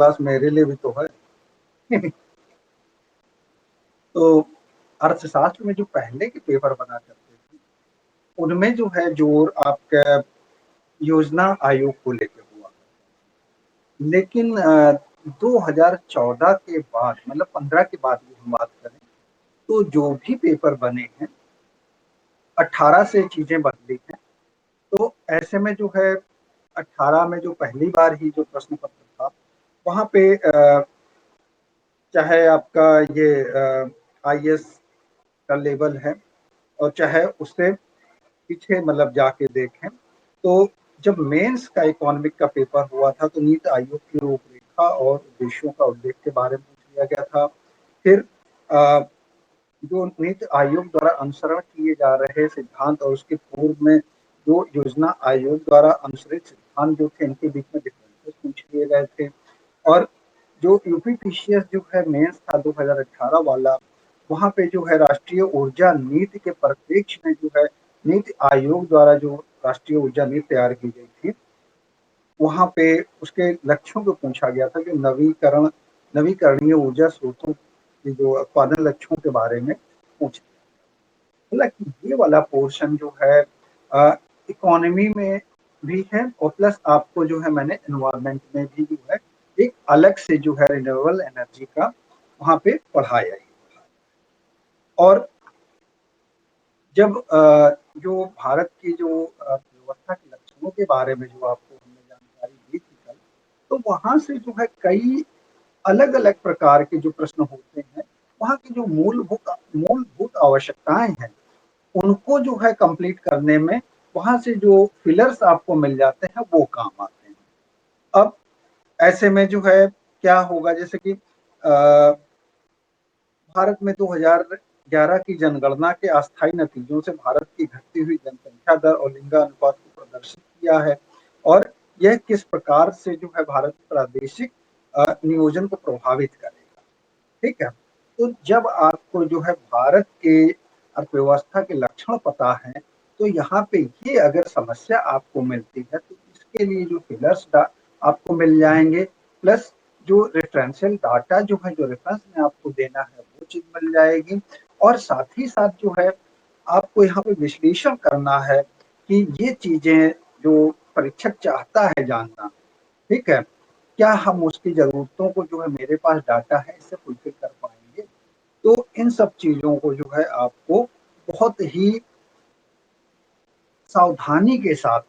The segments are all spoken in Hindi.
क्लास मेरे लिए भी तो है। तो अर्थशास्त्र में जो पहले के पेपर बना करते थे, उनमें जो है जोर आपका योजना आयोग को लेके हुआ। लेकिन 2014 के बाद मतलब 15 के बाद की हम बात करें तो जो भी पेपर बने हैं 18 से चीजें बदली हैं। तो ऐसे में जो है 18 में जो पहली बार ही जो प्रश्न पत्र था वहां पे चाहे आपका ये आईएएस का लेवल है और चाहे उससे पीछे मतलब जाके देखें तो जब मेंस का इकोनॉमिक का पेपर हुआ था तो नीति आयोग की रूपरेखा और उद्देश्यों का उल्लेख के बारे में पूछ लिया गया था। फिर जो नीति आयोग द्वारा अनुसरण किए जा रहे सिद्धांत और उसके पूर्व में जो योजना आयोग द्वारा अनुसरित सिद्धांत जो थे इनके बीच में डिफरेंसेस पूछ लिए गए थे। और जो यूपीपीसीएस जो है मेंस था 2018 वाला, वहां पे जो है राष्ट्रीय ऊर्जा नीति के परिप्रेक्ष्य में जो है नीति आयोग द्वारा जो राष्ट्रीय ऊर्जा नीति तैयार की गई थी वहां पे उसके लक्ष्यों को पूछा गया था कि नवीकरणीय ऊर्जा स्रोतों की जो उत्पादन लक्ष्यों के बारे में पूछ। हालांकि ये वाला पोर्शन जो है इकोनॉमी में भी है और प्लस आपको जो है मैंने एनवायरमेंट में भी जो है एक अलग से जो है रिन्यूएबल एनर्जी का वहां पे पढ़ाया है। और जब जो भारत की जो व्यवस्था के लक्षणों के बारे में जो आपको हमने जानकारी दी थी कल, तो वहां से जो है कई अलग अलग प्रकार के जो प्रश्न होते हैं वहां की जो मूलभूत आवश्यकताएं हैं उनको जो है कंप्लीट करने में वहां से जो फिलर्स आपको मिल जाते हैं वो काम आते हैं। अब ऐसे में जो है क्या होगा जैसे कि भारत में 2011 की जनगणना के अस्थायी नतीजों से भारत की घटती हुई जनसंख्या दर और लिंगानुपात को प्रदर्शित किया है और यह किस प्रकार से जो है भारत प्रादेशिक नियोजन को प्रभावित करेगा। ठीक है, तो जब आपको जो है भारत के अर्थव्यवस्था के लक्षण पता है तो यहाँ पे ये अगर समस्या आपको मिलती है तो इसके लिए जो फिलर्स आपको मिल जाएंगे प्लस जो रेफरेंशियल डाटा जो है जो रेफरेंस में आपको देना है वो चीज मिल जाएगी। और साथ ही साथ जो है आपको यहाँ पे विश्लेषण करना है कि ये चीजें जो परीक्षक चाहता है जानना, ठीक है, क्या हम उसकी जरूरतों को जो है मेरे पास डाटा है इससे फुलफिल कर पाएंगे। तो इन सब चीजों को जो है आपको बहुत ही सावधानी के साथ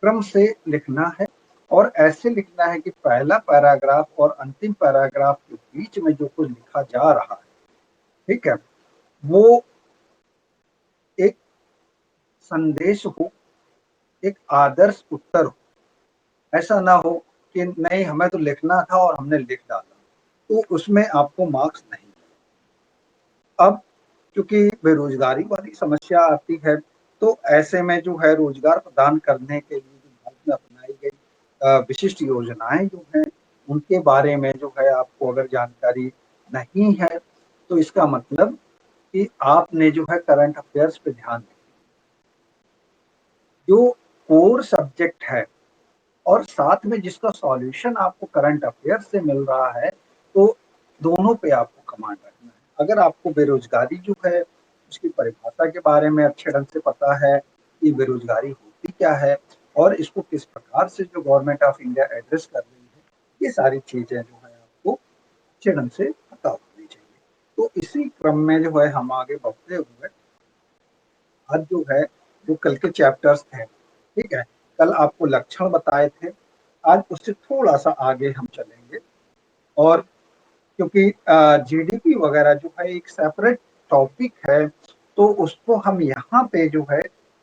क्रम से लिखना है और ऐसे लिखना है कि पहला पैराग्राफ और अंतिम पैराग्राफ के बीच में जो कुछ लिखा जा रहा है, ठीक है, वो एक संदेश हो, एक आदर्श उत्तर हो। ऐसा ना हो कि नहीं हमें तो लिखना था और हमने लिख डाला, तो उसमें आपको मार्क्स नहीं। अब क्योंकि बेरोजगारी वाली समस्या आती है तो ऐसे में जो है रोजगार प्रदान करने के लिए जो भारत में अपनाई गई विशिष्ट योजनाएं जो हैं उनके बारे में जो है आपको अगर जानकारी नहीं है तो इसका मतलब कि आपने जो है करंट अफेयर्स पे ध्यान दें। जो कोर सब्जेक्ट है और साथ में जिसका सॉल्यूशन आपको करंट अफेयर से मिल रहा है तो दोनों पे आपको कमांड रखना है। अगर आपको बेरोजगारी जो है उसकी परिभाषा के बारे में अच्छे ढंग से पता है कि बेरोजगारी होती क्या है और इसको किस प्रकार से जो गवर्नमेंट ऑफ इंडिया एड्रेस कर रही है, ये सारी चीजें जो है आपको अच्छे ढंग से पता होनी चाहिए। तो इसी क्रम में जो है हम आगे बढ़ते हुए आज जो है जो कल के चैप्टर्स थे, ठीक है, कल आपको लक्षण बताए थे, आज उससे थोड़ा सा आगे हम चलेंगे। और क्योंकि जीडीपी वगैरह जो है एक सेपरेट टॉपिक है तो उसको हम यहाँ पे जो है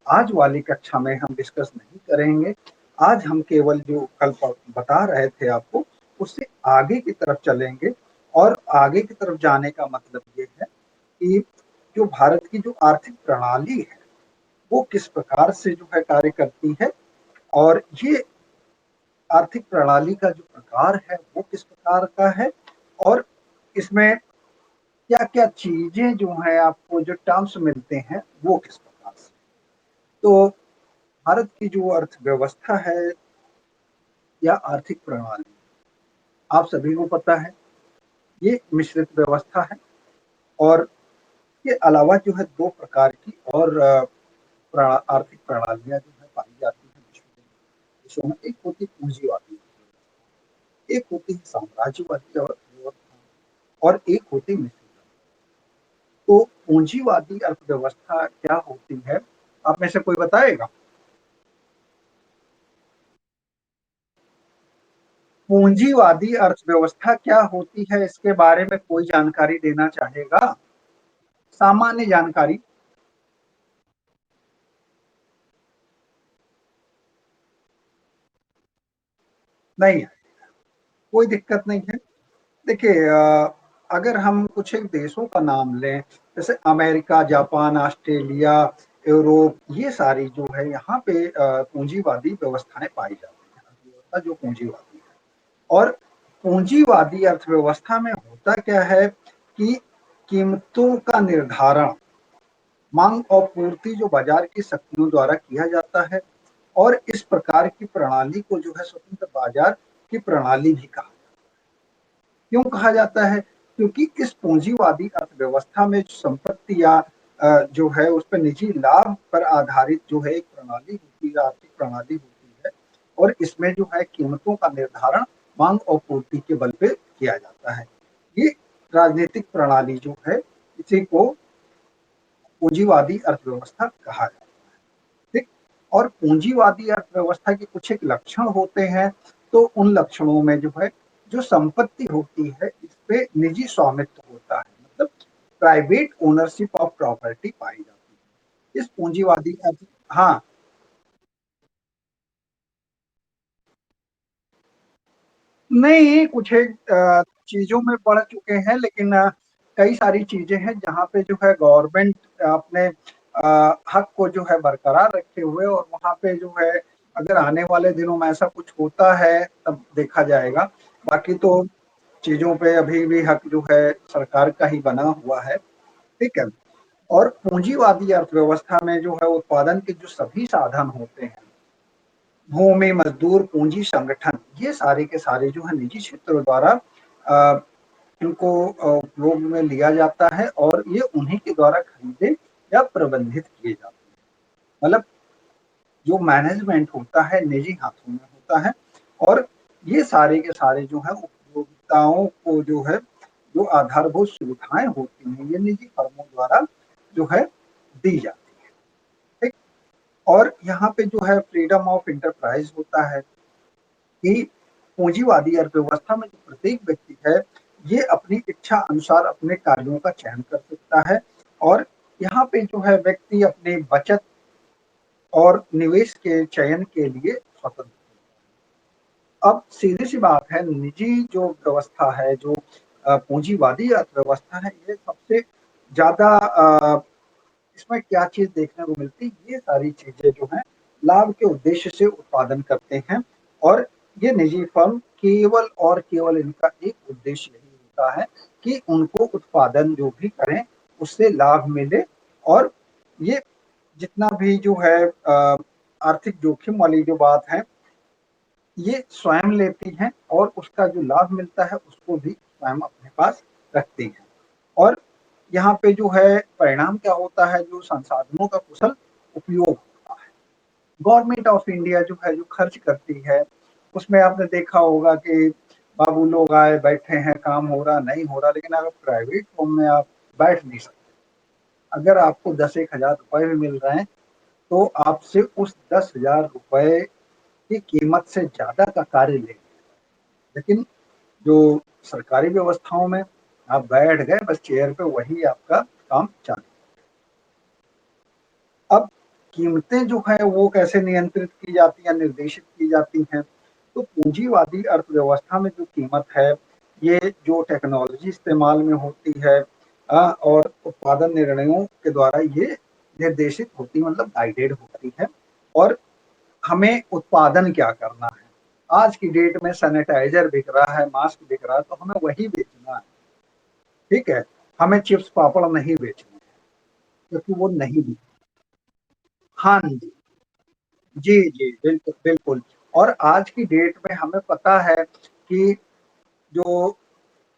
आज वाली कक्षा में हम डिस्कस नहीं करेंगे। आज हम केवल जो कल बता रहे थे आपको उससे आगे की तरफ चलेंगे और आगे की तरफ जाने का मतलब ये है कि जो भारत की जो आर्थिक प्रणाली है वो किस प्रकार से जो है कार्य करती है और ये आर्थिक प्रणाली का जो प्रकार है वो किस प्रकार का है और इसमें क्या क्या चीजें जो है आपको जो टर्म्स मिलते हैं वो किस प्रकार से। तो भारत की जो अर्थव्यवस्था है या आर्थिक प्रणाली, आप सभी को पता है, ये मिश्रित व्यवस्था है और इसके अलावा जो है 2 प्रकार की और आर्थिक प्रणालियाँ जो है पाई जाती हैं विश्व में। एक होती पूंजीवादी, एक होती है साम्राज्यवादी और एक होती मिश्रित। तो पूंजीवादी अर्थव्यवस्था क्या होती है, आप में से कोई बताएगा? पूंजीवादी अर्थव्यवस्था क्या होती है, इसके बारे में कोई जानकारी देना चाहेगा? सामान्य जानकारी। नहीं है, कोई दिक्कत नहीं है। देखिए अगर हम कुछ एक देशों का नाम लें, जैसे अमेरिका, जापान, ऑस्ट्रेलिया, यूरोप, ये सारी जो है यहाँ पे पूंजीवादी व्यवस्थाएं पाई जाती हैं, अर्थव्यवस्था जो पूंजीवादी है। और पूंजीवादी अर्थव्यवस्था में होता क्या है कि कीमतों का निर्धारण मांग और पूर्ति जो बाजार की शक्तियों द्वारा किया जाता है, और इस प्रकार की प्रणाली को जो है स्वतंत्र बाजार की प्रणाली भी कहा। क्यों कहा जाता है? क्योंकि इस पूंजीवादी अर्थव्यवस्था में संपत्ति या जो है उस पर निजी लाभ पर आधारित जो है एक प्रणाली होती है, आर्थिक प्रणाली होती है, और इसमें जो है कीमतों का निर्धारण मांग और पूर्ति के बल पे किया जाता है। ये राजनीतिक प्रणाली जो है, इसी को पूंजीवादी अर्थव्यवस्था कहा जाता है। ठीक। और पूंजीवादी अर्थव्यवस्था के कुछ एक लक्षण होते हैं, तो उन लक्षणों में जो है, जो संपत्ति होती है इस पे निजी स्वामित्व होता है, मतलब प्राइवेट ओनरशिप ऑफ प्रॉपर्टी पाई जाती है इस पूंजीवादी अर्थ। हाँ, नहीं कुछ एक चीजों में बढ़ चुके हैं, लेकिन कई सारी चीजें हैं जहाँ पे जो है गवर्नमेंट अपने हक को जो है बरकरार रखे हुए, और वहाँ पे जो है अगर आने वाले दिनों में ऐसा कुछ होता है तब देखा जाएगा। बाकी तो चीजों पे अभी भी हक जो है सरकार का ही बना हुआ है। ठीक है। और पूंजीवादी अर्थव्यवस्था में जो है उत्पादन के जो सभी साधन होते हैं, भूमि, मजदूर, पूंजी, संगठन, ये सारे के सारे जो है निजी क्षेत्रों द्वारा अ, इनको उपयोग में लिया जाता है, और ये उन्हीं के द्वारा खरीदे या प्रबंधित किए जाते हैं। मतलब जो मैनेजमेंट होता है निजी हाथों में होता है, और ये सारे के सारे जो है उपभोक्ताओं को जो है जो आधारभूत सुविधाएं होती हैं, ये निजी फर्मों द्वारा जो है दी जाती है। ठीक। और यहाँ पे जो है फ्रीडम ऑफ इंटरप्राइज होता है कि पूंजीवादी अर्थव्यवस्था में जो प्रत्येक व्यक्ति है, ये अपनी इच्छा अनुसार अपने कार्यों का चयन कर सकता है, और यहाँ पे जो है व्यक्ति अपने बचत और निवेश के चयन के लिए स्वतंत्र। अब सीधी सी बात है, निजी जो व्यवस्था है, जो पूंजीवादी अर्थव्यवस्था है, ये सबसे ज्यादा इसमें क्या चीज देखने को मिलती है, ये सारी चीजें जो हैं लाभ के उद्देश्य से उत्पादन करते हैं, और ये निजी फर्म केवल और केवल इनका एक उद्देश्य यही होता है कि उनको उत्पादन जो भी करें उससे लाभ मिले, और ये जितना भी जो है आर्थिक जोखिम वाली जो बात है, ये स्वयं लेती हैं, और उसका जो लाभ मिलता है उसको भी स्वयं अपने पास रखती हैं। और यहाँ पे जो है परिणाम क्या होता है, जो संसाधनों का कुशल उपयोग होता है। गवर्नमेंट ऑफ इंडिया जो है जो खर्च करती है, उसमें आपने देखा होगा कि बाबू लोग आए बैठे हैं, काम हो रहा नहीं हो रहा, लेकिन अगर प्राइवेट फॉर्म में आप बैठ नहीं सकते। अगर आपको 10-1 हज़ार रुपए भी मिल रहे हैं, तो आपसे उस 10 हज़ार रुपए की कीमत से ज्यादा का कार्य ले। लेकिन जो सरकारी व्यवस्थाओं में आप बैठ गए बस चेयर पे, वही आपका काम चालू। अब कीमतें जो है वो कैसे नियंत्रित की जाती हैं, निर्देशित की जाती हैं, तो पूंजीवादी अर्थव्यवस्था में जो कीमत है, ये जो टेक्नोलॉजी इस्तेमाल में होती है और उत्पादन निर्णयों के द्वारा ये निर्देशित होती, मतलब गाइडेड होती है। और हमें उत्पादन क्या करना है, आज की डेट में सैनिटाइजर बिक रहा है, मास्क बिक रहा है, तो हमें वही बेचना है। ठीक है। हमें चिप्स पापड़ नहीं बेचने, क्योंकि वो नहीं बिक। हाँ जी, जी, जी, बिल्कुल, बिल्कुल। और आज की डेट में हमें पता है कि जो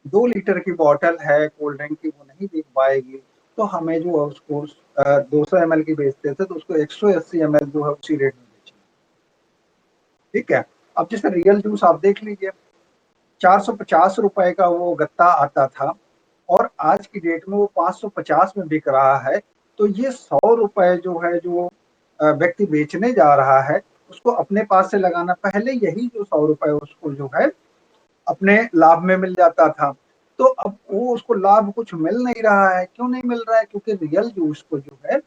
2 लीटर की बॉटल है कोल्ड ड्रिंक की वो नहीं बिक पाएगी, तो हमें जो है उसको 200 एमएल की बेचते थे तो उसको 180 एमएल जो है उसी रेट में बेचना। ठीक है। अब जैसे रियल जूस आप देख लीजिए, 450 रुपए का वो गत्ता आता था और आज की डेट में वो 550 में बिक रहा है। तो ये 100 रुपए जो है जो व्यक्ति बेचने जा रहा है उसको अपने पास से लगाना, पहले यही जो 100 रुपए उसको जो है अपने लाभ में मिल जाता था। तो अब वो उसको लाभ कुछ मिल नहीं रहा है। क्यों नहीं मिल रहा है? क्योंकि रियल जूस को जो है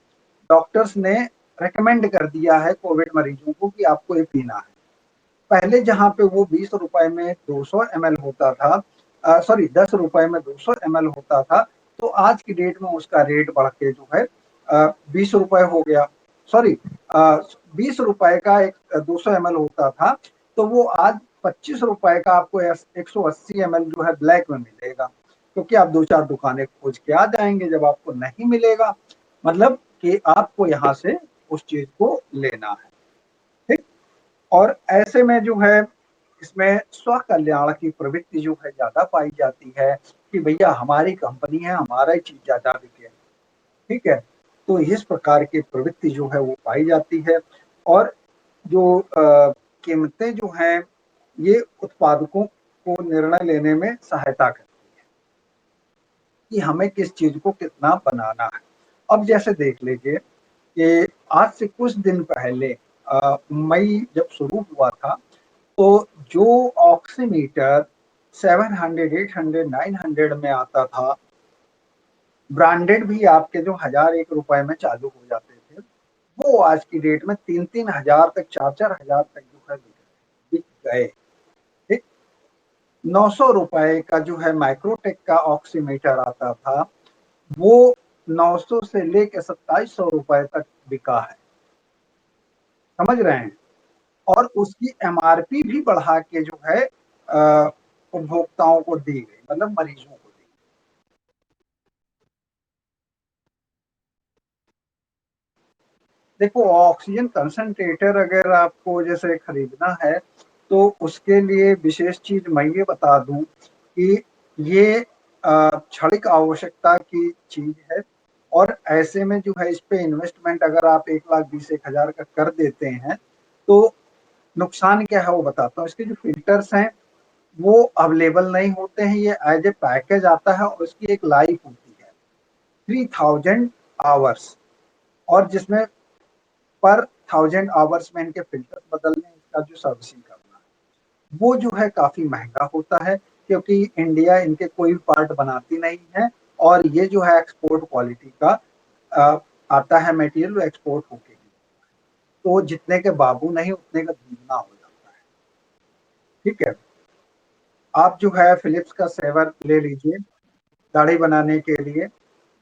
डॉक्टर्स ने रेकमेंड कर दिया है कोविड मरीजों को कि आपको ये पीना है। पहले जहाँ पे वो 20 रुपए में 200 एमएल होता था, सॉरी 10 रुपए में 200 एमएल होता था, तो आज की डेट में उसका रेट बढ़ के जो है 20 रुपए हो गया। सॉरी 20 रुपए का एक 200 एमएल होता था, तो वो आज 25 रुपए का आपको 180 एमएल जो है ब्लैक में मिलेगा, क्योंकि आप 2-4 दुकानें खोज के आ जाएंगे। जब आपको नहीं मिलेगा मतलब कि आपको यहाँ से उस चीज को लेना है। ठीक। और ऐसे में जो है इसमें स्व कल्याण की प्रवृत्ति जो है ज्यादा पाई जाती है कि भैया हमारी कंपनी है, हमारा ही चीज ज्यादा बिके। ठीक है। तो इस प्रकार की प्रवृत्ति जो है वो पाई जाती है और जो कीमतें जो हैं ये उत्पादकों को निर्णय लेने में सहायता करती है कि हमें किस चीज को कितना बनाना है। अब जैसे देख लीजिए कि आज से कुछ दिन पहले मई जब शुरू हुआ था तो जो ऑक्सीमीटर 700, 800, 900 में आता था, ब्रांडेड भी आपके जो 1001 रुपए में चालू हो जाते थे, वो आज की डेट में 3-3 हजार तक, 4-4 हजार तक जो है बिक गए। ठीक। 900 रुपए का जो है माइक्रोटेक का ऑक्सीमीटर आता था, वो 900 से लेके 2700 रुपए तक बिका है। समझ रहे हैं? और उसकी एमआरपी भी बढ़ा के जो है उपभोक्ताओं को दी गई, मतलब मरीजों को दी। देखो ऑक्सीजन कंसंट्रेटर अगर आपको जैसे खरीदना है तो उसके लिए विशेष चीज मैं ये बता दूं कि ये क्षणिक आवश्यकता की चीज है और ऐसे में जो है इस पे इन्वेस्टमेंट अगर आप 1,20,000 का कर देते हैं तो नुकसान क्या है वो बताता हूँ। इसके जो फिल्टर्स हैं वो अवेलेबल नहीं होते हैं, ये एज ए पैकेज आता है और उसकी एक लाइफ होती है 3000 आवर्स, और जिसमें पर 1000 आवर्स में इनके फिल्टर बदलने, इसका जो सर्विसिंग करना है वो जो है काफी महंगा होता है, क्योंकि इंडिया इनके कोई पार्ट बनाती नहीं है और ये जो है एक्सपोर्ट क्वालिटी का आता है मटेरियल, एक्सपोर्ट होके तो जितने के बाबू नहीं उतने का दूगना हो जाता है। ठीक है। आप जो है फिलिप्स का सेवर ले लीजिए दाढ़ी बनाने के लिए।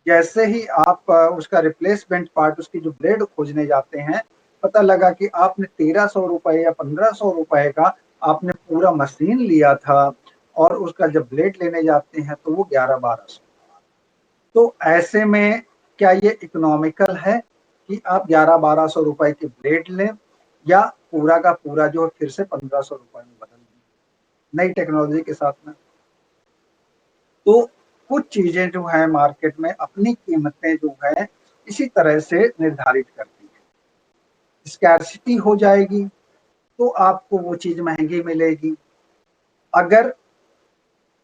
जैसे ही आप उसका रिप्लेसमेंट पार्ट, उसकी जो ब्लेड खोजने जाते हैं, पता लगा कि आपने 1300 रुपए या 1500 रुपए का आपने पूरा मशीन लिया था और उसका जब ब्लेड लेने जाते हैं तो वो 11-1200। तो ऐसे में क्या ये इकोनॉमिकल है कि आप 11-1200 रुपए की ब्लेड लें या पूरा का पूरा जो है फिर से 1500 रुपए में बदल दें नई टेक्नोलॉजी के साथ में? तो कुछ चीजें जो है मार्केट में अपनी कीमतें जो है इसी तरह से निर्धारित करती है। स्कैर्सिटी हो जाएगी तो आपको वो चीज महंगी मिलेगी। अगर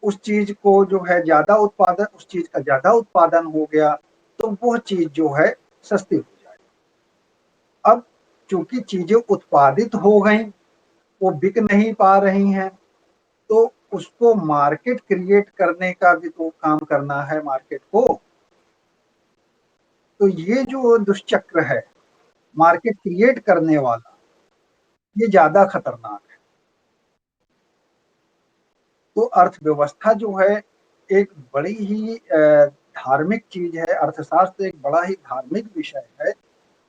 उस चीज को जो है ज्यादा उत्पादन, उस चीज का ज्यादा उत्पादन हो गया तो वो चीज जो है सस्ती हो जाएगी। अब चूंकि चीजें उत्पादित हो गई, वो बिक नहीं पा रही हैं, तो उसको मार्केट क्रिएट करने का भी तो काम करना है मार्केट को। तो ये जो दुष्चक्र है मार्केट क्रिएट करने वाला, ये ज्यादा खतरनाक है। तो अर्थव्यवस्था जो है एक बड़ी ही धार्मिक चीज है। अर्थशास्त्र एक बड़ा ही धार्मिक विषय है।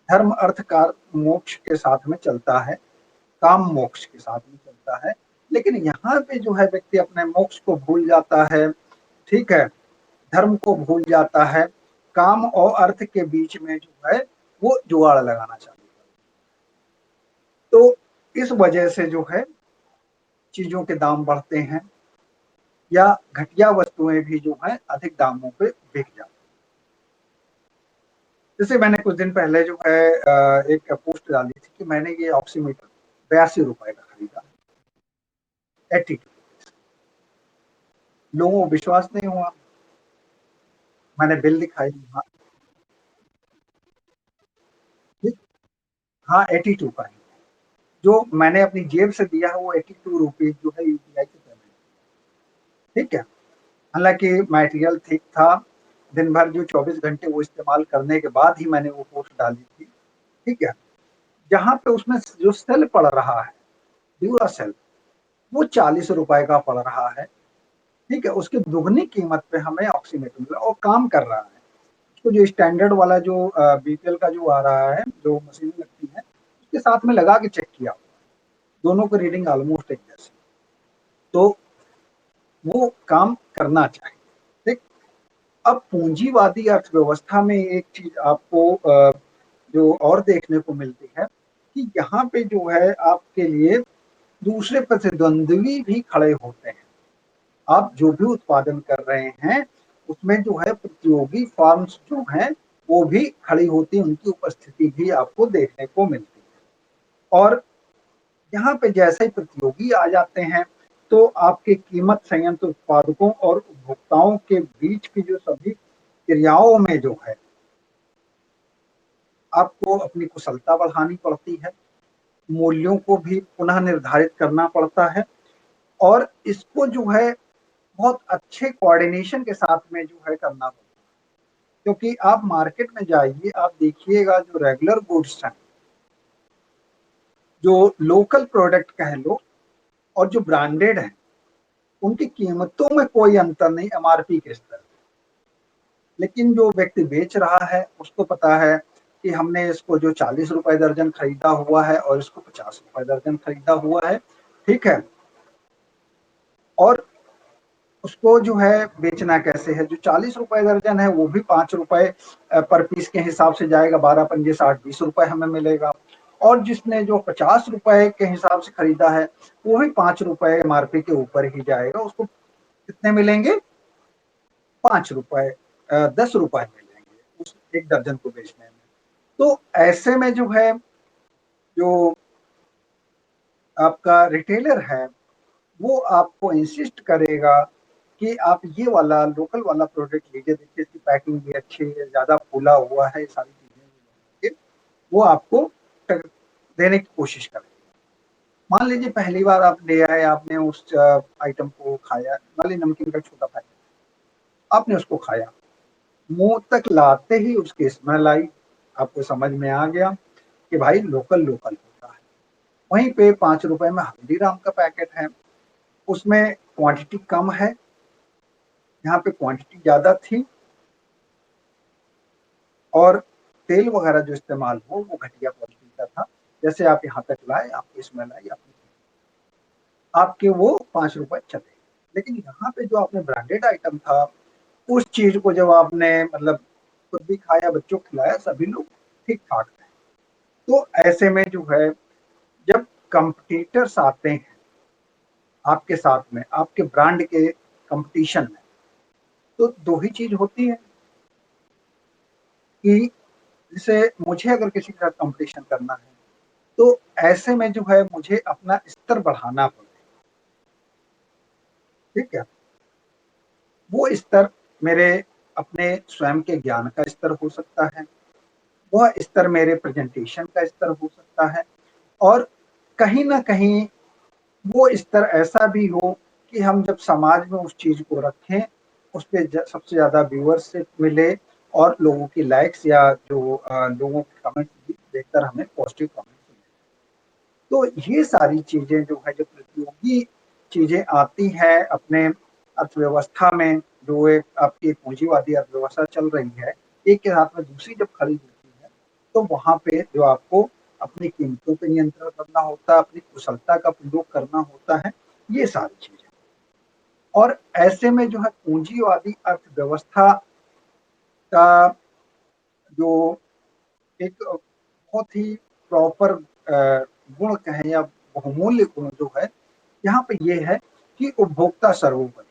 धर्म अर्थ का मोक्ष के साथ में चलता है, काम मोक्ष के साथ में चलता है। लेकिन यहाँ पे जो है व्यक्ति अपने मोक्ष को भूल जाता है। ठीक है। धर्म को भूल जाता है, काम और अर्थ के बीच में जो है वो जुगाड़ लगाना चाहता है। तो इस वजह से जो है चीज़ों के दाम बढ़ते हैं या घटिया वस्तुएँ भी जो हैं अधिक दामों पे बिक जाती हैं। जैसे मैंने कुछ दिन पहले जो है एक पोस्ट डाली थी कि मैंने ये ऑक्सीमीटर ₹82 का खरीदा, 82 लोगों को विश्वास नहीं हुआ। मैंने बिल दिखाई, हाँ, ठीक, हाँ, 82 का ही। जो मैंने अपनी जेब से दिया है वो ₹82 जो है यूपीआई की पेमेंट, ठीक है? हालाँकि मटेरियल ठीक था, दिन भर जो 24 घंटे वो इस्तेमाल करने के बाद ही मैंने वो पोस्ट डाली थी, ठीक है? जहाँ पे उसमें जो सेल पड़ रहा है, ड्यूरासेल, वो ₹40 का पड़ रहा है, ठीक है? उसकी दुगनी कीमत पे हमें ऑक्सीमीटर मिला और काम कर रहा है। तो जो स्टैंडर्ड वाला जो बीपीएल का जो आ रहा है, जो मशीनें लगती हैं, उसके साथ में लगा के चेक किया, दोनों की रीडिंग ऑलमोस्ट एक जैसी। तो वो काम करना चाहिए, ठीक? अब पूंजीवादी अर्थव्यवस्था में एक चीज़ आपको जो और देखने को मिलती है कि यहाँ पे जो है आपके लिए दूसरे प्रतिद्वंद्वी भी खड़े होते हैं। आप जो भी उत्पादन कर रहे हैं, उसमें जो है प्रतियोगी फर्म्स जो हैं, वो भी खड़ी होती हैं, उनकी उपस्थिति भी आपको देखने को मिलती है। और यहाँ पे जैसे ही प्रतियोगी आ जाते हैं, तो आपके कीमत संयंत्र उत्पादकों और उपभोक्ताओं के बीच की जो सभी क्रियाओं में जो है, आपको अपनी कुशलता बढ़ानी पड़ती है, मूल्यों को भी पुनः निर्धारित करना पड़ता है और इसको जो है बहुत अच्छे कोऑर्डिनेशन के साथ में जो है करना पड़ता है। क्योंकि आप मार्केट में जाइए, आप देखिएगा जो रेगुलर गुड्स हैं, जो लोकल प्रोडक्ट कह लो और जो ब्रांडेड हैं, उनकी कीमतों में कोई अंतर नहीं एमआरपी के स्तर पे। लेकिन जो व्यक्ति बेच रहा है, उसको पता है कि हमने इसको जो ₹40 दर्जन खरीदा हुआ है और इसको ₹50 दर्जन खरीदा हुआ है, ठीक है? और उसको जो है बेचना कैसे है, जो ₹40 दर्जन है वो भी ₹5 पर पीस के हिसाब से जाएगा, 12 पंजे 60, ₹20 हमें मिलेगा। और जिसने जो ₹50 के हिसाब से खरीदा है, वो भी ₹5 एमआरपी के ऊपर ही जाएगा, उसको कितने मिलेंगे? ₹5, ₹10 मिलेंगे उस 1 दर्जन को बेचने में। तो ऐसे में जो है, जो आपका रिटेलर है, वो आपको इंसिस्ट करेगा कि आप ये वाला लोकल वाला प्रोडक्ट लीजिए, देखिए इसकी पैकिंग भी अच्छी है, ज़्यादा फूला हुआ है, ये सारी चीज़ें वो आपको टक देने की कोशिश करेगा। मान लीजिए पहली बार आप ले आए, आपने उस आइटम को खाया, मान लीजिए नमकीन का छोटा पैकेट, आपने उसको खाया, मुँह तक लाते ही उसकी स्मेल आई, आपको समझ में आ गया कि भाई लोकल लोकल होता है। वहीं पे ₹5 में हल्दीराम का पैकेट है, उसमें क्वांटिटी कम है, यहाँ पे क्वांटिटी ज़्यादा थी और तेल वगैरह जो इस्तेमाल हो वो घटिया क्वालिटी का था। जैसे आप यहाँ तक लाए, आपको स्मेल आई, आपके वो ₹5 चले। लेकिन यहाँ पे जो आपने ब्रांडेड आइटम था, उस चीज़ को जब आपने मतलब खुद भी खाया, बच्चों को खिलाया, सभी लोग ठीक-ठाक थे। तो ऐसे में जो है, जब कॉम्पिटिटर्स आते हैं आपके साथ में, आपके ब्रांड के कॉम्पिटिशन में, तो 2 ही चीज़ होती है कि जैसे मुझे अगर किसी के साथ कॉम्पिटिशन करना है, तो ऐसे में जो है मुझे अपना स्तर बढ़ाना पड़ेगा, ठीक है? वो स्तर मेरे अपने स्वयं के ज्ञान का स्तर हो सकता है, वह स्तर मेरे प्रेज़ेंटेशन का स्तर हो सकता है और कहीं न कहीं वो स्तर ऐसा भी हो कि हम जब समाज में उस चीज़ को रखें, उसपे सबसे ज़्यादा व्यूअरशिप मिले और लोगों की लाइक्स या जो लोगों के कमेंट्स भी देखकर हमें पॉजिटिव कमेंट्स मिले। तो ये सारी चीज़ें जो है, जो प्रतियोगी चीज़ें आती हैं अपने अर्थव्यवस्था में, जो एक आपकी पूँजीवादी अर्थव्यवस्था चल रही है, एक के साथ में दूसरी जब खड़ी होती है, तो वहाँ पे जो आपको अपनी कीमतों पे नियंत्रण करना होता है, अपनी कुशलता का प्रयोग करना होता है, ये सारी चीज़ें। और ऐसे में जो है पूँजीवादी अर्थव्यवस्था का जो एक बहुत ही प्रॉपर गुण कहें या बहुमूल्य गुण जो है यहाँ पे ये है कि उपभोक्ता सर्वोपरि।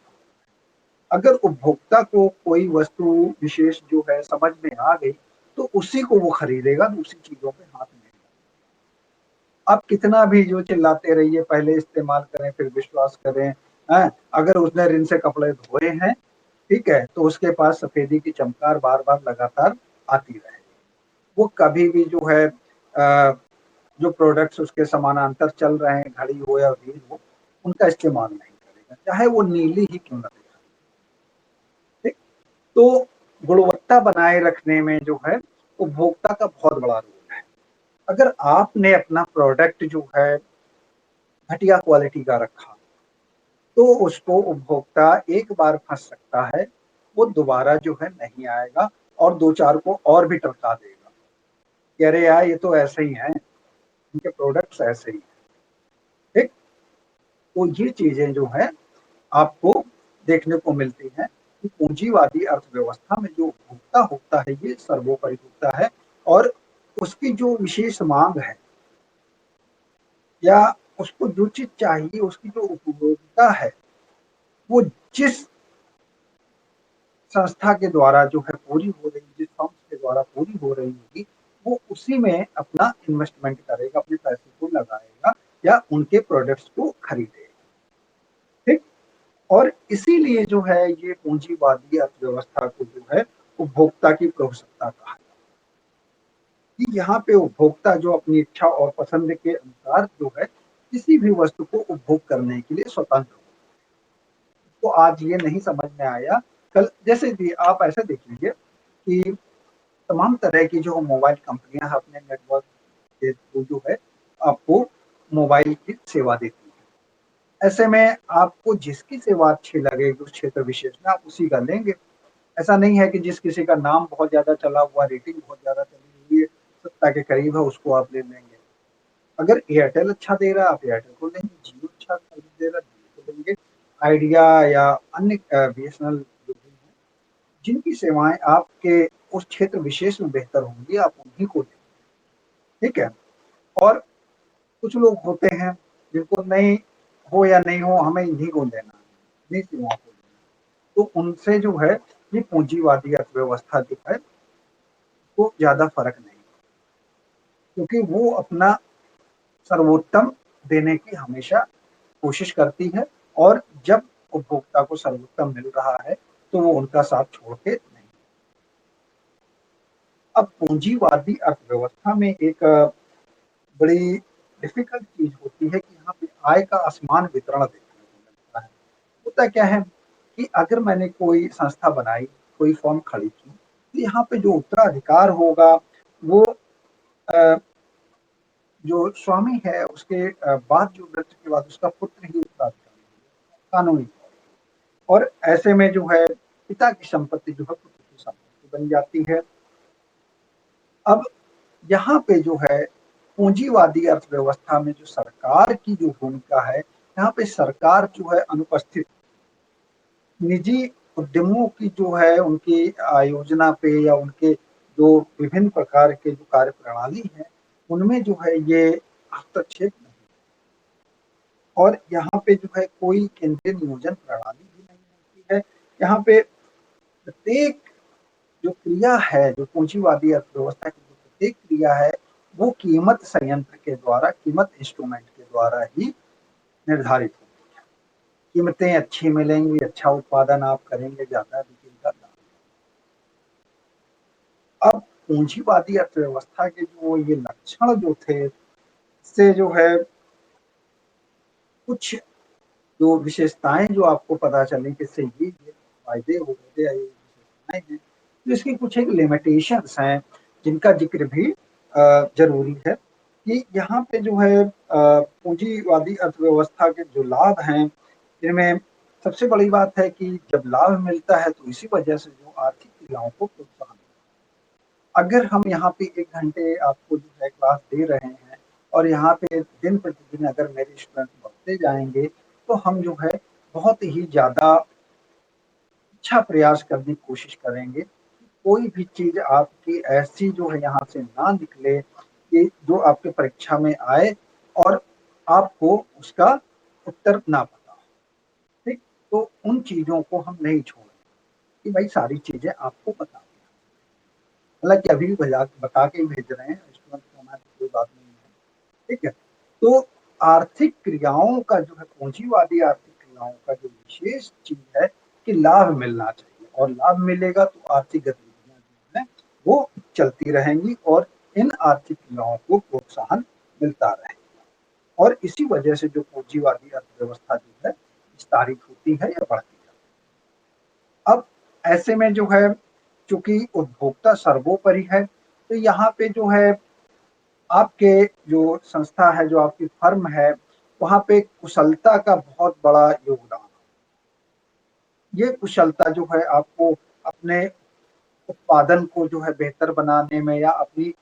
अगर उपभोक्ता को कोई वस्तु विशेष जो है समझ में आ गई तो उसी को वो खरीदेगा, दूसरी चीजों पे हाथ नहीं डालेगा। आप कितना भी जो चिल्लाते रहिए पहले इस्तेमाल करें फिर विश्वास करें, हैं? अगर उसने रिन से कपड़े धोए हैं, ठीक है, तो उसके पास सफेदी की चमकार बार-बार लगातार आती रहेगी। वो कभी भी जो है जो प्रोडक्ट्स उसके समानांतर चल रहे हैं, घड़ी हो या व्हील हो, उनका इस्तेमाल नहीं करेगा, चाहे वो नीली ही क्यों ना दिखाए। ठीक? तो गुणवत्ता बनाए रखने में जो है उपभोक्ता का बहुत बड़ा रोल है। अगर आपने अपना प्रोडक्ट जो है घटिया क्वालिटी का रखा, तो उसको उपभोक्ता एक बार फँस सकता है, वो दोबारा जो है नहीं आएगा और 2-4 को और भी टरका देगा कि अरे यार ये तो ऐसे ही हैं, इनके प्रोडक्ट्स ऐसे ही हैं। ठीक? तो ये चीज़ें जो हैं आपको देखने को मिलती हैं कि पूंजीवादी अर्थव्यवस्था में जो उपभोक्ता होता है ये सर्वोपरि होता है और उसकी जो विशेष माँग है या उसको जो चीज़ चाहिए, उसकी जो उपभोक्ता है, वो जिस संस्था के द्वारा जो है पूरी हो रही, जिस फर्म के द्वारा पूरी हो रही होगी, वो उसी में अपना इन्वेस्टमेंट करेगा, अपने पैसे को लगाएगा या उनके प्रोडक्ट्स को खरीदेगा। ठीक? और इसीलिए जो है ये पूंजीवादी अर्थव्यवस्था को जो है उपभोक्ता की प्रभुसत्ता कहा जाता है कि यहाँ पे उपभोक्ता जो अपनी इच्छा और पसंद के अनुसार जो है किसी भी वस्तु को उपभोग करने के लिए स्वतंत्र हो। तो आज ये नहीं समझ में आया, कल जैसे कि आप ऐसे देख लीजिए कि तमाम तरह की जो मोबाइल कंपनियां अपने नेटवर्क के थ्रू जो है आपको मोबाइल की सेवा देती है। ऐसे में आपको जिसकी सेवा अच्छी लगे उस क्षेत्र विशेष में आप उसी का लेंगे। ऐसा नहीं है कि जिस किसी का नाम बहुत ज्यादा चला हुआ, रेटिंग बहुत ज्यादा चली हुई है, सत्ता के करीब है, उसको आप ले लेंगे। अगर एयरटेल अच्छा दे रहा है आप एयरटेल को लेंगे, जियो अच्छा दे रहा है जियो को लेंगे, आइडिया या अन्य बीएसएनएल जो भी है, जिनकी सेवाएं आपके उस क्षेत्र विशेष में बेहतर होंगी आप उन्हीं को लेंगे। ठीक है? और कुछ लोग होते हैं जिनको नहीं हो या नहीं हो हमें इन्हीं को लेना है, इन्हीं सेवाओं को लेना है। तो उनसे जो है ये पूंजीवादी अर्थव्यवस्था जो है वो ज्यादा फर्क नहीं, क्योंकि वो अपना सर्वोत्तम देने की हमेशा कोशिश करती है और जब उपभोक्ता को सर्वोत्तम मिल रहा है तो वो उनका साथ छोड़ के नहीं। अब पूंजीवादी अर्थव्यवस्था में एक बड़ी डिफिकल्ट चीज होती है कि यहाँ पे आय का असमान वितरण देखने को मिलता है। होता क्या है कि अगर मैंने कोई संस्था बनाई, कोई फर्म खड़ी की, तो यहाँ पे जो उत्तराधिकार होगा वो अ, जो स्वामी है उसके बाद जो मृत्यु के बाद उसका पुत्र ही उत्तराधिकारी कानूनी। और ऐसे में जो है पिता की संपत्ति जो है पुत्र की संपत्ति बन जाती है। अब यहाँ पे जो है पूंजीवादी अर्थव्यवस्था में जो सरकार की जो भूमिका है, यहाँ पे सरकार जो है अनुपस्थित निजी उद्यमों की जो है उनकी योजना पे या उनके जो विभिन्न प्रकार के जो कार्य प्रणाली है उनमें जो है ये हस्तक्षेप नहीं। और यहाँ पे जो है कोई केंद्रीय नियोजन प्रणाली भी नहीं होती है। यहाँ पे प्रत्येक जो क्रिया है, जो पूंजीवादी अर्थव्यवस्था की जो प्रत्येक क्रिया है, वो कीमत संयंत्र के द्वारा, कीमत इंस्ट्रूमेंट के द्वारा ही निर्धारित होती है। कीमतें अच्छी मिलेंगी, अच्छा उत्पादन आप करेंगे, ज़्यादा बिकेगा दाम। अब पूंजीवादी अर्थव्यवस्था के जो ये लक्षण जो थे, इससे जो है कुछ जो विशेषताएँ जो आपको पता चली कि इससे ये फ़ायदे हो गए या ये विशेषताएँ हैं, तो इसकी कुछ एक लिमिटेशंस हैं, जिनका ज़िक्र भी ज़रूरी है कि यहाँ पे जो है पूंजीवादी अर्थव्यवस्था के जो लाभ हैं, इनमें सबसे बड़ी बात है कि जब लाभ मिलता है तो इसी वजह से जो आर्थिक क्रियाओं को प्रोत्साहन। अगर हम यहाँ पे 1 घंटे आपको जो है क्लास दे रहे हैं और यहाँ पे दिन प्रतिदिन अगर मेरे स्टूडेंट बढ़ते जाएँगे, तो हम जो है बहुत ही ज़्यादा अच्छा प्रयास करने की कोशिश करेंगे। कोई भी चीज़ आपकी ऐसी जो है यहाँ से ना निकले कि जो आपके परीक्षा में आए और आपको उसका उत्तर ना पता हो, ठीक? तो उन चीज़ों को हम नहीं छोड़ेंगे कि भाई सारी चीज़ें आपको पता हों। हालाँकि अभी भी बता के ही भेज रहे हैं, स्टूडेंट को हमारी कोई बात नहीं है, ठीक है? तो आर्थिक क्रियाओं का जो है पूँजीवादी आर्थिक क्रियाओं का जो विशेष चीज़ है कि लाभ मिलना चाहिए और लाभ मिलेगा तो आर्थिक गतिविधियाँ जो हैं वो चलती रहेंगी और इन आर्थिक क्रियाओं को प्रोत्साहन मिलता रहेगा और इसी वजह से जो पूँजीवादी अर्थव्यवस्था जो है विस्तारित होती है या बढ़ती है। अब ऐसे में जो है चूँकि उपभोक्ता सर्वोपरि है, तो यहाँ पे जो है आपके जो संस्था है, जो आपकी फर्म है, वहाँ पे कुशलता का बहुत बड़ा योगदान है। ये कुशलता जो है आपको अपने उत्पादन को जो है बेहतर बनाने में या अपनी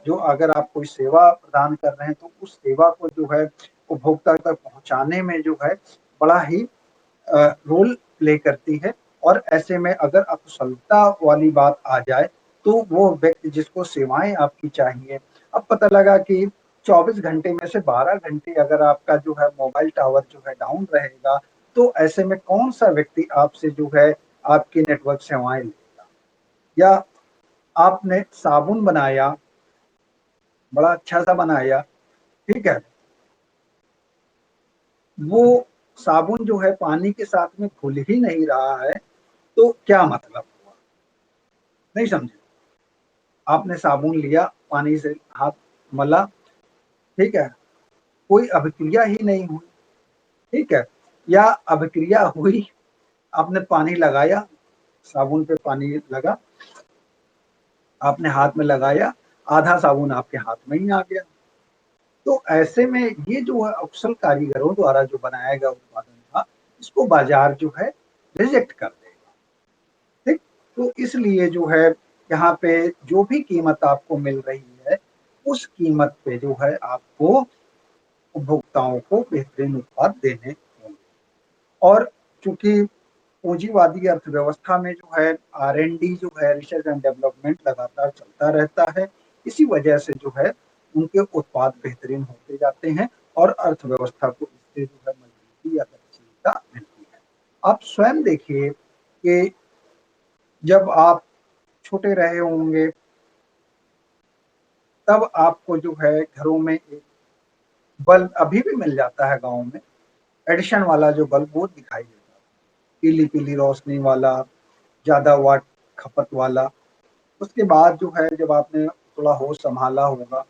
जो अगर आप कोई सेवा प्रदान कर रहे हैं, तो उस सेवा को जो है उपभोक्ता तक पहुँचाने में जो है बड़ा ही रोल प्ले करती है और ऐसे में अगर अकुशलता वाली बात आ जाए, तो वो व्यक्ति जिसको सेवाएँ आपकी चाहिए, अब पता लगा कि 24 घंटे में से 12 घंटे अगर आपका जो है मोबाइल टावर जो है डाउन रहेगा, तो ऐसे में कौन-सा व्यक्ति आपसे जो है आपकी नेटवर्क सेवाएँ लेगा? या आपने साबुन बनाया, बड़ा अच्छा-सा बनाया, ठीक है? वो साबुन जो है पानी के साथ में घुल ही नहीं रहा है, तो क्या मतलब हुआ? नहीं समझे? आपने साबुन लिया, पानी से हाथ मला, ठीक है? कोई अभिक्रिया ही नहीं हुई, ठीक है? या अभिक्रिया हुई, आपने पानी लगाया, साबुन पे पानी लगा, आपने हाथ में लगाया, आधा साबुन आपके हाथ में ही आ गया। तो ऐसे में ये जो है अकुशल कारीगरों द्वारा जो बनाया गया उत्पादन था, इसको बाज़ार जो है रिजेक्ट कर देगा, ठीक? तो इसलिए जो है यहाँ पे जो भी कीमत आपको मिल रही है, उस कीमत पे जो है आपको उपभोक्ताओं को बेहतरीन उत्पाद देने होंगे और चूँकि पूँजीवादी अर्थव्यवस्था में जो है R&D जो है रिसर्च एंड डेवलपमेंट लगातार चलता रहता है। इसी वजह से जो है उनके उत्पाद बेहतरीन होते जाते हैं और अर्थव्यवस्था को इससे जो है मजबूती या गतिशीलता मिलती है। आप स्वयं देखिए कि जब आप छोटे रहे होंगे, तब आपको जो है घरों में एक बल्ब अभी भी मिल जाता है गाँव में, एडिशन वाला जो बल्ब वो दिखाई देता है। पीली-पीली रोशनी वाला, ज़्यादा वाट खपत वाला। उसके बाद जो है जब आपने थोड़ा होश सँभाला होगा,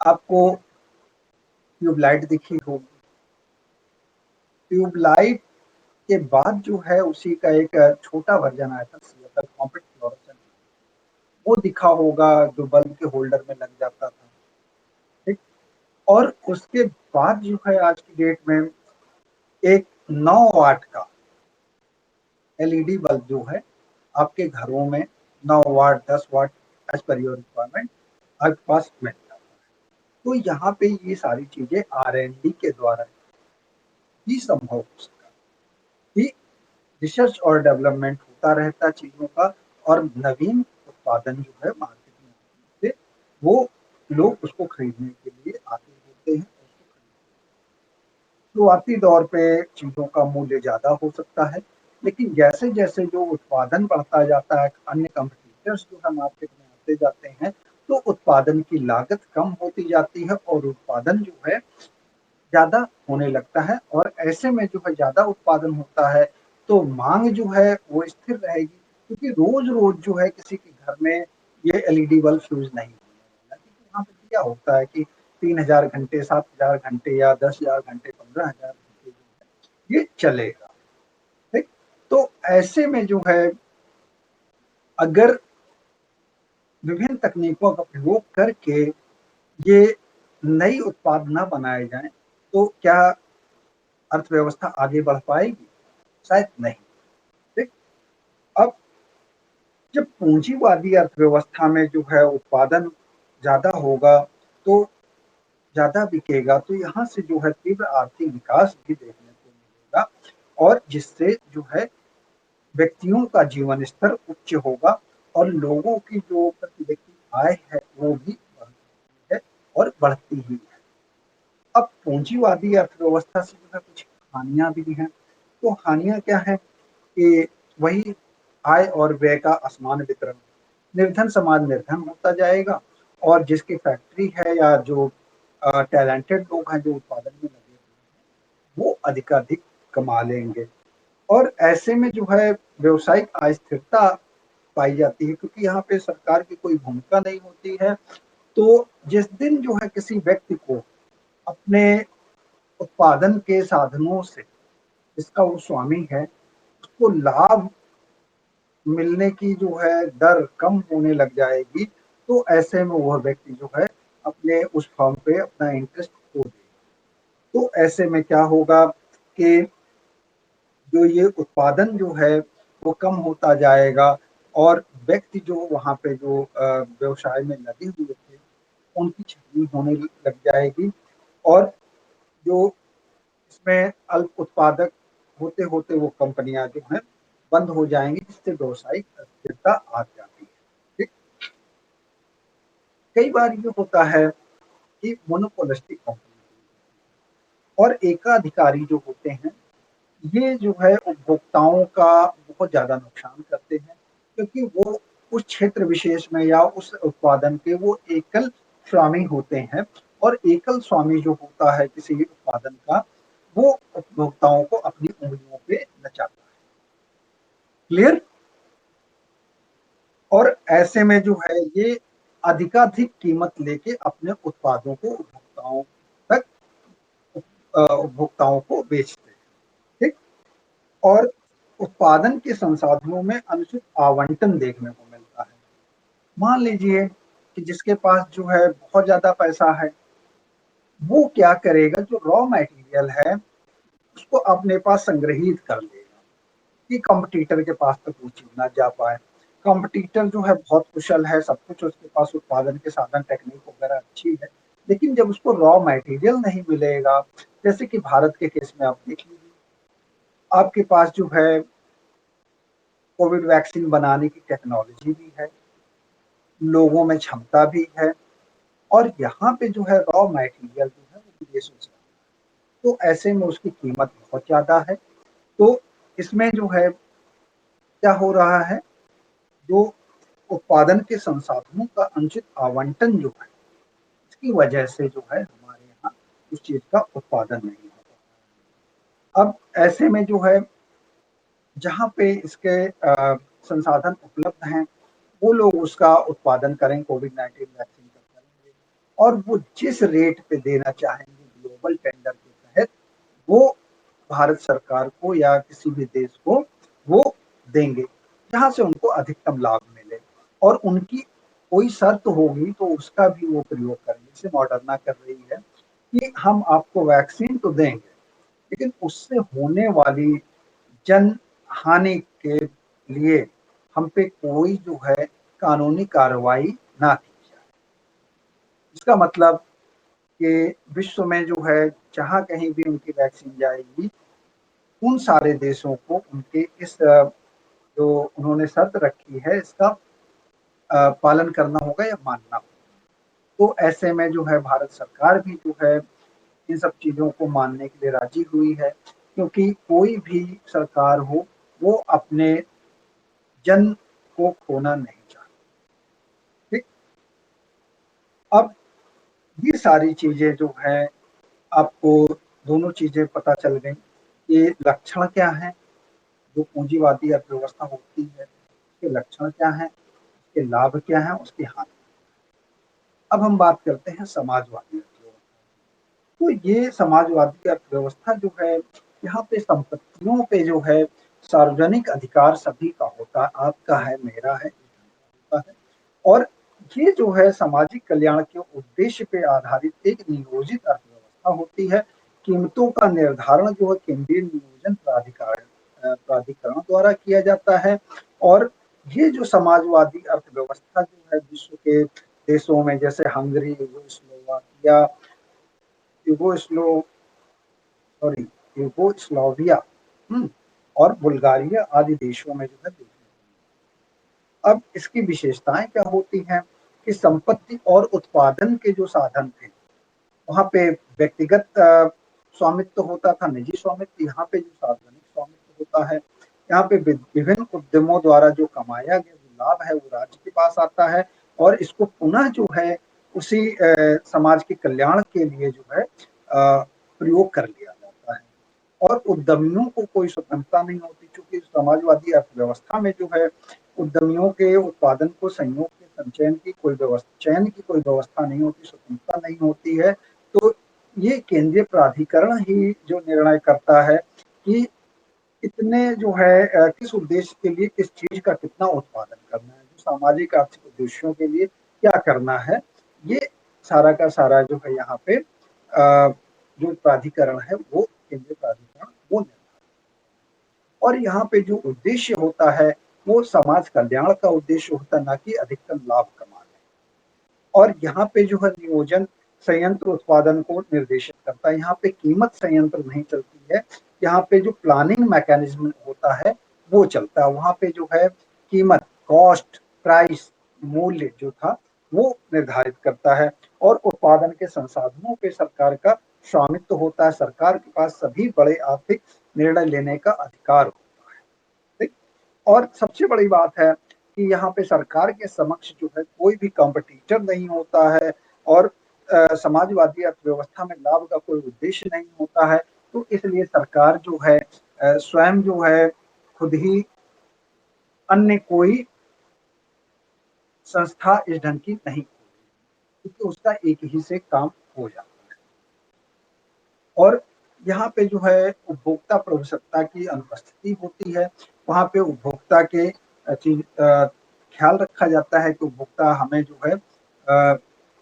आपको ट्यूबलाइट दिखी होगी। ट्यूबलाइट के बाद जो है उसी का एक छोटा वर्ज़न आया था सिएटल कॉम्पैक्ट फ्लोरेसेंट, वो दिखा होगा जो बल्ब के होल्डर में लग जाता था, ठीक? और उसके बाद जो है आज की डेट में एक 9 वाट का एलईडी बल्ब जो है आपके घरों में 9 वाट, 10 वाट एज़ पर योर रिक्वायरमेंट आपके पास मिल जाता है। तो यहाँ पे ये सारी चीज़ें R&D के द्वारा ही संभव हो सका कि रिसर्च और डेवलपमेंट होता रहता चीज़ों का और नवीन उत्पादन जो है मार्केट में आने से वो लोग उसको खरीदने के लिए आतुर होते हैं। शुरुआती दौर पे चीज़ों का मूल्य ज़्यादा हो सकता है, लेकिन जैसे-जैसे जो उत्पादन बढ़ता जाता है, अन्य कॉम्पिटिटर्स जो है मार्केट में आते जाते हैं, तो उत्पादन की लागत कम होती जाती है और उत्पादन जो है ज़्यादा होने लगता है और ऐसे में जो है ज़्यादा उत्पादन होता है, तो माँग जो है वो स्थिर रहेगी क्योंकि रोज़-रोज़ जो है किसी के घर में ये एलईडी बल्ब फ्यूज़ नहीं होने वाला क्योंकि वहाँ पे क्या होता है कि 3000 घंटे, 7000 घंटे या 10,000 घंटे, 15,000 घंटे जो है ये चलेगा, ठीक? तो ऐसे में जो है अगर विभिन्न तकनीकों का प्रयोग करके ये नई उत्पाद ना बनाए जाएँ, तो क्या अर्थव्यवस्था आगे बढ़ पाएगी? शायद नहीं, ठीक? अब जब पूँजीवादी अर्थव्यवस्था में जो है उत्पादन ज़्यादा होगा, तो ज़्यादा बिकेगा, तो यहाँ से जो है तीव्र आर्थिक विकास भी देखने को मिलेगा और जिससे जो है व्यक्तियों का जीवन स्तर उच्च होगा और लोगों की जो प्रति व्यक्ति आय है, वो भी बढ़ती है और बढ़ती ही है। अब पूंजीवादी अर्थव्यवस्था से जो है कुछ हानियां भी हैं। तो हानियां क्या है कि वही आय और व्यय का असमान वितरण, निर्धन समाज निर्धन होता जाएगा और जिसकी फैक्ट्री है या जो टैलेंटेड लोग हैं जो उत्पादन में लगे हैं वो अधिकाधिक कमा लेंगे। और ऐसे में जो है व्यवसायिक अस्थिरता पाई जाती है क्योंकि यहाँ पे सरकार की कोई भूमिका नहीं होती है। तो जिस दिन जो है किसी व्यक्ति को अपने उत्पादन के साधनों से, जिसका वो स्वामी है, उसको लाभ मिलने की जो है दर कम होने लग जाएगी, तो ऐसे में वह व्यक्ति जो है अपने उस फर्म पे अपना इंटरेस्ट खो देगा। तो ऐसे में क्या होगा कि जो ये उत्पादन जो है वो कम होता जाएगा और व्यक्ति जो वहाँ पे जो व्यवसाय में लगे हुए थे उनकी छटनी होने लग जाएगी और जो इसमें अल्प उत्पादक होते होते वो कंपनियां जो हैं बंद हो जाएंगी, जिससे व्यवसायिक अस्थिरता आ जाती है। ठीक। कई बार ये होता है कि मोनोपोलिस्टिक कंपनी और एकाधिकारी जो होते हैं ये जो है उपभोक्ताओं का बहुत ज्यादा नुकसान करते हैं क्योंकि वो उस क्षेत्र विशेष में या उस उत्पादन के वो एकल स्वामी होते हैं और एकल स्वामी जो होता है किसी भी उत्पादन का वो उपभोक्ताओं को अपनी उंगलियों पे नचाता है। क्लियर। और ऐसे में जो है ये अधिकाधिक कीमत लेके अपने उत्पादों को उपभोक्ताओं तक उपभोक्ताओं को बेचते हैं। ठीक। और उत्पादन के संसाधनों में अनुचित आवंटन देखने को मिलता है। मान लीजिए कि जिसके पास जो है बहुत ज्यादा पैसा है वो क्या करेगा, जो रॉ मटेरियल है उसको अपने पास संग्रहित कर लेगा कि कंपटीटर के पास तक वो चीज ना जा पाए। कंपटीटर जो है बहुत कुशल है, सब कुछ उसके पास उत्पादन के साधन टेक्निक वगैरह अच्छी है, लेकिन जब उसको रॉ मटेरियल नहीं मिलेगा, जैसे कि भारत के केस में आप देख लीजिए, आपके पास जो है कोविड वैक्सीन बनाने की टेक्नोलॉजी भी है, लोगों में क्षमता भी है और यहाँ पे जो है रॉ मटेरियल जो है वो विदेशों से, तो ऐसे में उसकी कीमत बहुत ज्यादा है। तो इसमें जो है क्या हो रहा है, जो उत्पादन के संसाधनों का अनुचित आवंटन जो है इसकी वजह से जो है हमारे यहाँ उस चीज का उत्पादन नहीं होता। अब ऐसे में जो है जहाँ पे इसके संसाधन उपलब्ध हैं वो लोग उसका उत्पादन करें, कोविड-19 वैक्सीन का करेंगे और वो जिस रेट पे देना चाहेंगे ग्लोबल टेंडर के तहत वो भारत सरकार को या किसी भी देश को वो देंगे, जहाँ से उनको अधिकतम लाभ मिले और उनकी कोई शर्त होगी तो उसका भी वो प्रयोग करेंगे। जैसे मॉडर्ना कर रही है कि हम आपको वैक्सीन तो देंगे लेकिन उससे होने वाली जन हानि के लिए हम पे कोई जो है कानूनी कार्रवाई ना की जाए। इसका मतलब कि विश्व में जो है जहाँ कहीं भी उनकी वैक्सीन जाएगी उन सारे देशों को उनके इस जो उन्होंने शर्त रखी है इसका पालन करना होगा या मानना होगा। तो ऐसे में जो है भारत सरकार भी जो है इन सब चीजों को मानने के लिए राजी हुई है क्योंकि कोई भी सरकार हो वो अपने जन को खोना नहीं चाहती। ठीक। अब ये सारी चीजें जो है आपको दोनों चीजें पता चल गई, ये लक्षण क्या है जो पूंजीवादी अर्थव्यवस्था होती है, उसके लक्षण क्या हैं, उसके लाभ क्या हैं, उसकी हानि। अब हम बात करते हैं समाजवादी अर्थव्यवस्था। तो ये समाजवादी अर्थव्यवस्था जो है यहाँ पे संपत्तियों पे जो है सार्वजनिक अधिकार सभी का होता है, आपका है, मेरा है, होता है और ये जो है सामाजिक कल्याण के उद्देश्य पे आधारित एक नियोजित अर्थव्यवस्था होती है। कीमतों का निर्धारण जो है केंद्रीय नियोजन प्राधिकरण द्वारा किया जाता है और ये जो समाजवादी अर्थव्यवस्था जो है विश्व के देशों में जैसे हंगरी, यूगोस्लोवाकिया, यूगोस्लो सॉरी यूगोस्लाविया और बुल्गारिया आदि देशों में जो है देखने को। अब इसकी विशेषताएं क्या होती हैं कि संपत्ति और उत्पादन के जो साधन थे वहाँ पे व्यक्तिगत स्वामित्व होता था, निजी स्वामित्व। यहाँ पे जो सार्वजनिक स्वामित्व होता है, यहाँ पे विभिन्न उद्यमों द्वारा जो कमाया गया जो लाभ है वो राज्य के पास आता है और इसको पुनः जो है उसी समाज के कल्याण के लिए जो है प्रयोग कर लिया जाता है। और उद्यमियों को कोई स्वतंत्रता नहीं होती, चूंकि समाजवादी अर्थव्यवस्था में जो है उद्यमियों के उत्पादन को संयोग के संचयन की कोई व्यवस्था, चयन की कोई व्यवस्था नहीं होती, स्वतंत्रता नहीं होती है। तो ये केंद्रीय प्राधिकरण ही जो निर्णय करता है कि कितने जो है किस उद्देश्य के लिए किस चीज का कितना उत्पादन करना है, जो सामाजिक आर्थिक उद्देश्यों के लिए क्या करना है, ये सारा का सारा जो है यहाँ पे जो प्राधिकरण है वो केंद्रीय प्राधिकरण वो निर्णय। और यहाँ पे जो उद्देश्य होता है वो समाज कल्याण का उद्देश्य होता है, ना कि अधिकतम लाभ कमाना। और यहाँ पे जो है नियोजन संयंत्र उत्पादन को निर्देशित करता है। यहाँ पे कीमत संयंत्र नहीं चलती है, यहाँ पे जो प्लानिंग मैकेनिज्म होता है वो चलता है। वहाँ पे जो है कीमत, कॉस्ट, प्राइस, मूल्य जो था वो निर्धारित करता है। और उत्पादन के संसाधनों पे सरकार का स्वामित्व होता है। सरकार के पास सभी बड़े आर्थिक निर्णय लेने का अधिकार होता है। ठीक? और सबसे बड़ी बात है कि यहाँ पे सरकार के समक्ष जो है कोई भी कॉम्पिटिटर नहीं होता है और समाजवादी अर्थव्यवस्था में लाभ का कोई उद्देश्य नहीं होता है। तो इसलिए सरकार जो है स्वयं जो है खुद ही अन्य कोई संस्था इस ढंग की नहीं, क्योंकि उसका एक ही से काम हो जाता है। और यहाँ पे जो है उपभोक्ता प्रभुसत्ता की अनुपस्थिति होती है। वहाँ पे उपभोक्ता के ख्याल रखा जाता है कि उपभोक्ता हमें जो है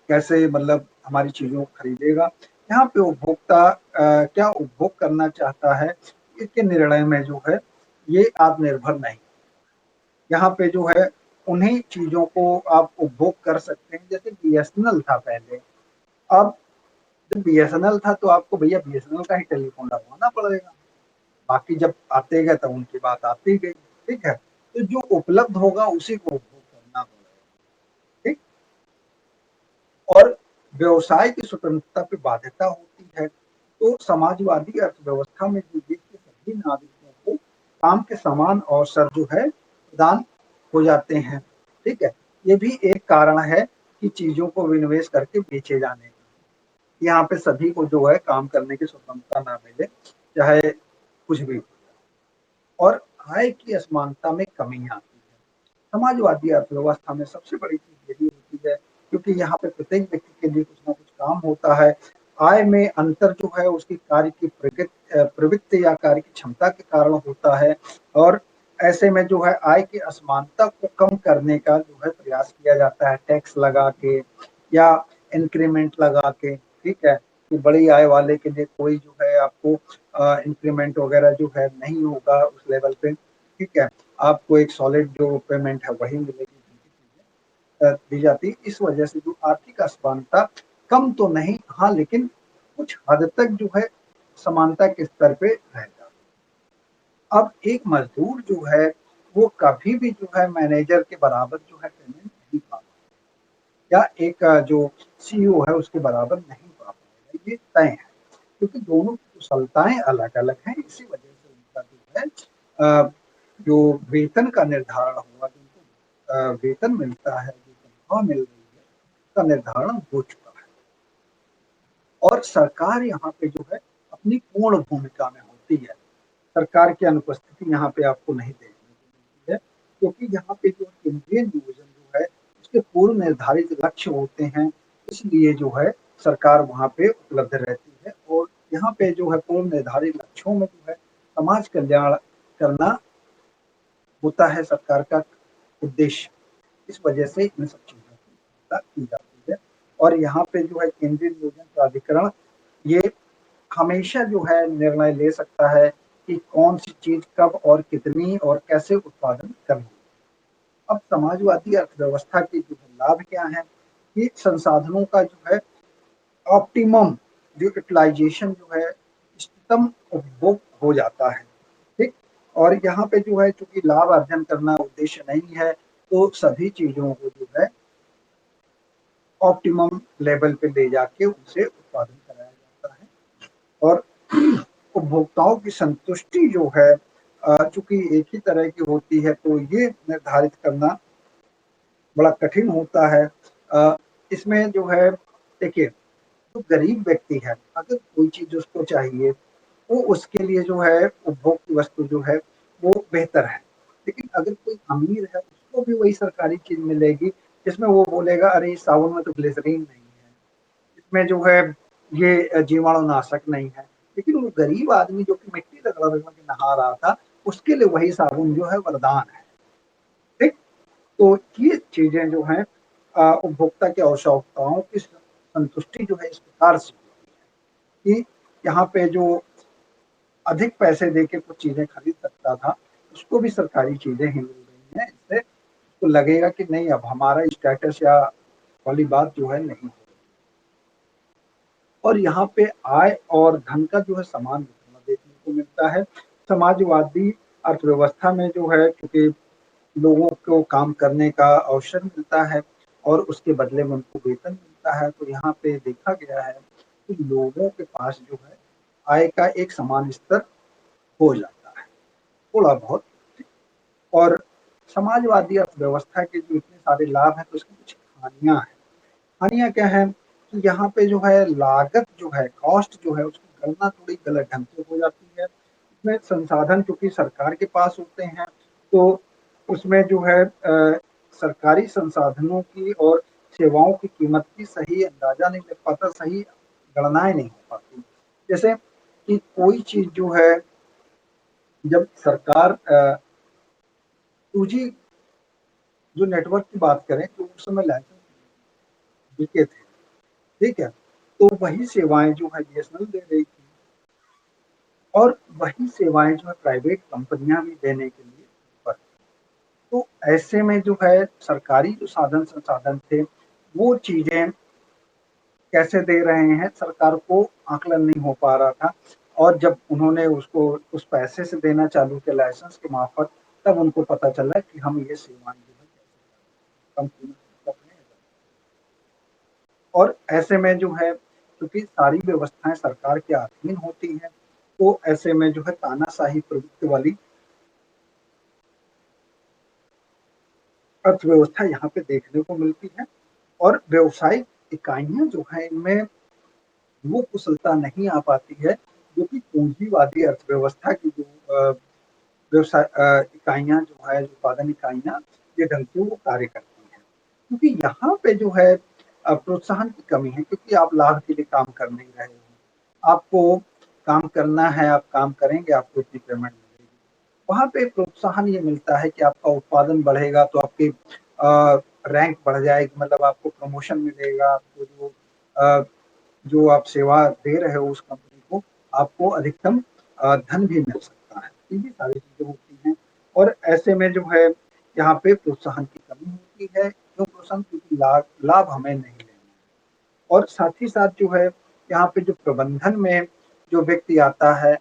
कैसे मतलब हमारी चीजों को खरीदेगा। यहाँ पे उपभोक्ता क्या उपभोग करना चाहता है इसके निर्णय में जो है ये आत्मनिर्भर नहीं। यहाँ पे जो है उन्हीं चीजों को आप उपभोग कर सकते हैं। जैसे बीएसएनएल था पहले, अब जब बीएसएनएल था तो आपको भैया बीएसएनएल का ही टेलीफोन लगवाना पड़ेगा, बाकी जब आते गए तो उनकी बात आती गई। ठीक है, तो जो उपलब्ध होगा उसी को उपभोग करना पड़ेगा। ठीक, और व्यवसाय की स्वतंत्रता पे बाध्यता होती है। तो समाजवादी अर्थव्यवस्था में जो देश के सभी नागरिकों को काम के समान अवसर जो है प्रदान हो जाते हैं। ठीक है, ये भी एक कारण है कि चीजों को विनिवेश करके बेचे जाने का। यहाँ पे सभी को जो है काम करने की स्वतंत्रता ना मिले, चाहे कुछ भी हो। और आय की असमानता में कमी आती है। समाजवादी अर्थव्यवस्था में सबसे बड़ी चीज यही होती है, क्योंकि यहाँ पे प्रत्येक व्यक्ति के लिए कुछ ना कुछ काम होता है। आय में अंतर जो है उसकी कार्य की प्रवृत्ति या कार्य की क्षमता के कारण होता है। और ऐसे में जो है आय की असमानता को कम करने का जो है प्रयास किया जाता है, टैक्स लगा के या इंक्रीमेंट लगा के। ठीक है, कि बड़ी आय वाले के लिए कोई जो है आपको इंक्रीमेंट वगैरह जो है नहीं होगा उस लेवल पे। ठीक है, आपको एक सॉलिड जो पेमेंट है वही मिलेगी, दी जाती है। इस वजह से जो आर्थिक असमानता कम तो नहीं, हाँ, लेकिन कुछ हद तक जो है समानता के स्तर पे रह जाती है। अब एक मजदूर जो है वो कभी भी जो है मैनेजर के बराबर जो है पेमेंट नहीं पा पाएगा, या एक जो सीईओ है उसके बराबर नहीं पा पाएगा, ये तय है। क्योंकि दोनों की कुशलताएं अलग अलग हैं, इसी वजह से उनका जो है जो वेतन का निर्धारण हुआ, जिनको वेतन मिलता है, जो तनख्वाह मिल रही है, उसका निर्धारण हो चुका है। और सरकार यहाँ पे जो है अपनी पूर्ण भूमिका में होती है। सरकार की अनुपस्थिति यहाँ पे आपको नहीं देखने को मिलती है, क्योंकि यहाँ पे जो केंद्रीय नियोजन जो है उसके पूर्व निर्धारित लक्ष्य होते हैं, इसलिए जो है सरकार वहाँ पे उपलब्ध रहती है। और यहाँ पे जो है पूर्व निर्धारित लक्ष्यों में जो है समाज कल्याण करना होता है सरकार का उद्देश्य। इस वजह से इन सब चीजों की चिंता की जाती है। और यहाँ पे जो है केंद्रीय नियोजन प्राधिकरण ये हमेशा जो है निर्णय ले सकता है कि कौन सी चीज कब और कितनी और कैसे उत्पादन करनी। अब समाजवादी अर्थव्यवस्था के जो लाभ क्या है कि संसाधनों का जो है ऑप्टिमम जो यूटिलाइजेशन जो है इष्टतम उपभोग हो जाता है। ठीक, और यहाँ पे जो है चूंकि लाभ अर्जन करना उद्देश्य नहीं है, तो सभी चीजों को जो है ऑप्टिमम लेवल पे ले जाके उनसे उत्पादन कराया जाता है। और उपभोक्ताओं की संतुष्टि जो है चूंकि एक ही तरह की होती है, तो ये निर्धारित करना बड़ा कठिन होता है। इसमें जो है देखिए, जो गरीब व्यक्ति है, अगर कोई चीज उसको चाहिए, वो उसके लिए जो है उपभोग की वस्तु जो है वो बेहतर है। लेकिन अगर कोई अमीर है, उसको भी वही सरकारी चीज मिलेगी जिसमें वो बोलेगा अरे इस साबुन में तो ग्लिसरीन नहीं है, इसमें जो है ये जीवाणुनाशक नहीं है। लेकिन वो गरीब आदमी जो कि मिट्टी रगड़ रगड़ के नहा रहा था, उसके लिए वही साबुन जो है वरदान है। ठीक। तो ये चीजें जो हैं उपभोक्ता की आवश्यकताओं की संतुष्टि जो है इस प्रकार से कि यहाँ पे जो अधिक पैसे देके कुछ चीजें खरीद सकता था, उसको भी सरकारी चीजें ही मिल रही हैं। इससे उसको लगेगा कि नहीं, अब हमारा स्टेटस या वाली बात जो है नहीं। और यहाँ पे आय और धन का जो है समान वितरण देखने को मिलता है। समाजवादी अर्थव्यवस्था में जो है, क्योंकि लोगों को काम करने का अवसर मिलता है और उसके बदले में उनको वेतन मिलता है, तो यहाँ पे देखा गया है कि लोगों के पास जो है आय का एक समान स्तर हो जाता है, थोड़ा बहुत। और समाजवादी अर्थव्यवस्था के जो इतने सारे लाभ हैं, तो उसकी कुछ हानियां हैं। हानियां क्या है कि यहाँ पे जो है लागत जो है, कॉस्ट जो है, उसकी गणना थोड़ी गलत ढंग से हो जाती है। उसमें संसाधन चूंकि सरकार के पास होते हैं, तो उसमें जो है सरकारी संसाधनों की और सेवाओं की कीमत की सही अंदाजा नहीं लग पाता, सही गणनाएं नहीं हो पाती। जैसे कि कोई चीज जो है, जब सरकार 2G जो नेटवर्क की बात करें, तो उस समय लाइसेंस बिके थे। ठीक है। तो वही सेवाएं जो है बीएसएनएल दे रही थी, और वही सेवाएं जो है प्राइवेट कंपनियां भी देने के लिए पर। तो ऐसे में जो है सरकारी जो साधन संसाधन थे, वो चीजें कैसे दे रहे हैं, सरकार को आकलन नहीं हो पा रहा था। और जब उन्होंने उसको उस पैसे से देना चालू किया लाइसेंस के मार्फत, तब उनको पता चला कि हम ये सेवाएं जो है कम कीमत में कर रहे हैं। और ऐसे में जो है, क्योंकि सारी व्यवस्थाएं सरकार के अधीन होती हैं, तो ऐसे में जो है तानाशाही प्रवृत्ति वाली अर्थव्यवस्था यहाँ पे देखने को मिलती है। और व्यवसायिक इकाइयां जो है, इनमें वो कुशलता नहीं आ पाती है जो कि पूंजीवादी अर्थव्यवस्था की जो व्यवसाय इकाइयां जो है, उत्पादन इकाइयां, ये ढंग से वो कार्य करती हैं। क्योंकि यहाँ पे जो है प्रोत्साहन की कमी है, क्योंकि आप लाभ के लिए काम कर नहीं रहे हो। आपको काम करना है, आप काम करेंगे, आपको इतनी पेमेंट मिलेगी। वहाँ पे प्रोत्साहन ये मिलता है कि आपका उत्पादन बढ़ेगा तो आपकी रैंक बढ़ जाएगी, मतलब आपको प्रमोशन मिलेगा, आपको जो आप सेवा दे रहे हो उस कंपनी को, आपको अधिकतम धन भी मिल सकता है। तो ये सारी चीजें होती हैं। और ऐसे में जो है यहाँ पे प्रोत्साहन की कमी होती है। क्यों प्रोत्साहन? क्योंकि लाभ लाभ हमें नहीं लेना है। और साथ ही साथ जो है यहाँ पे जो प्रबंधन में जो व्यक्ति आता है,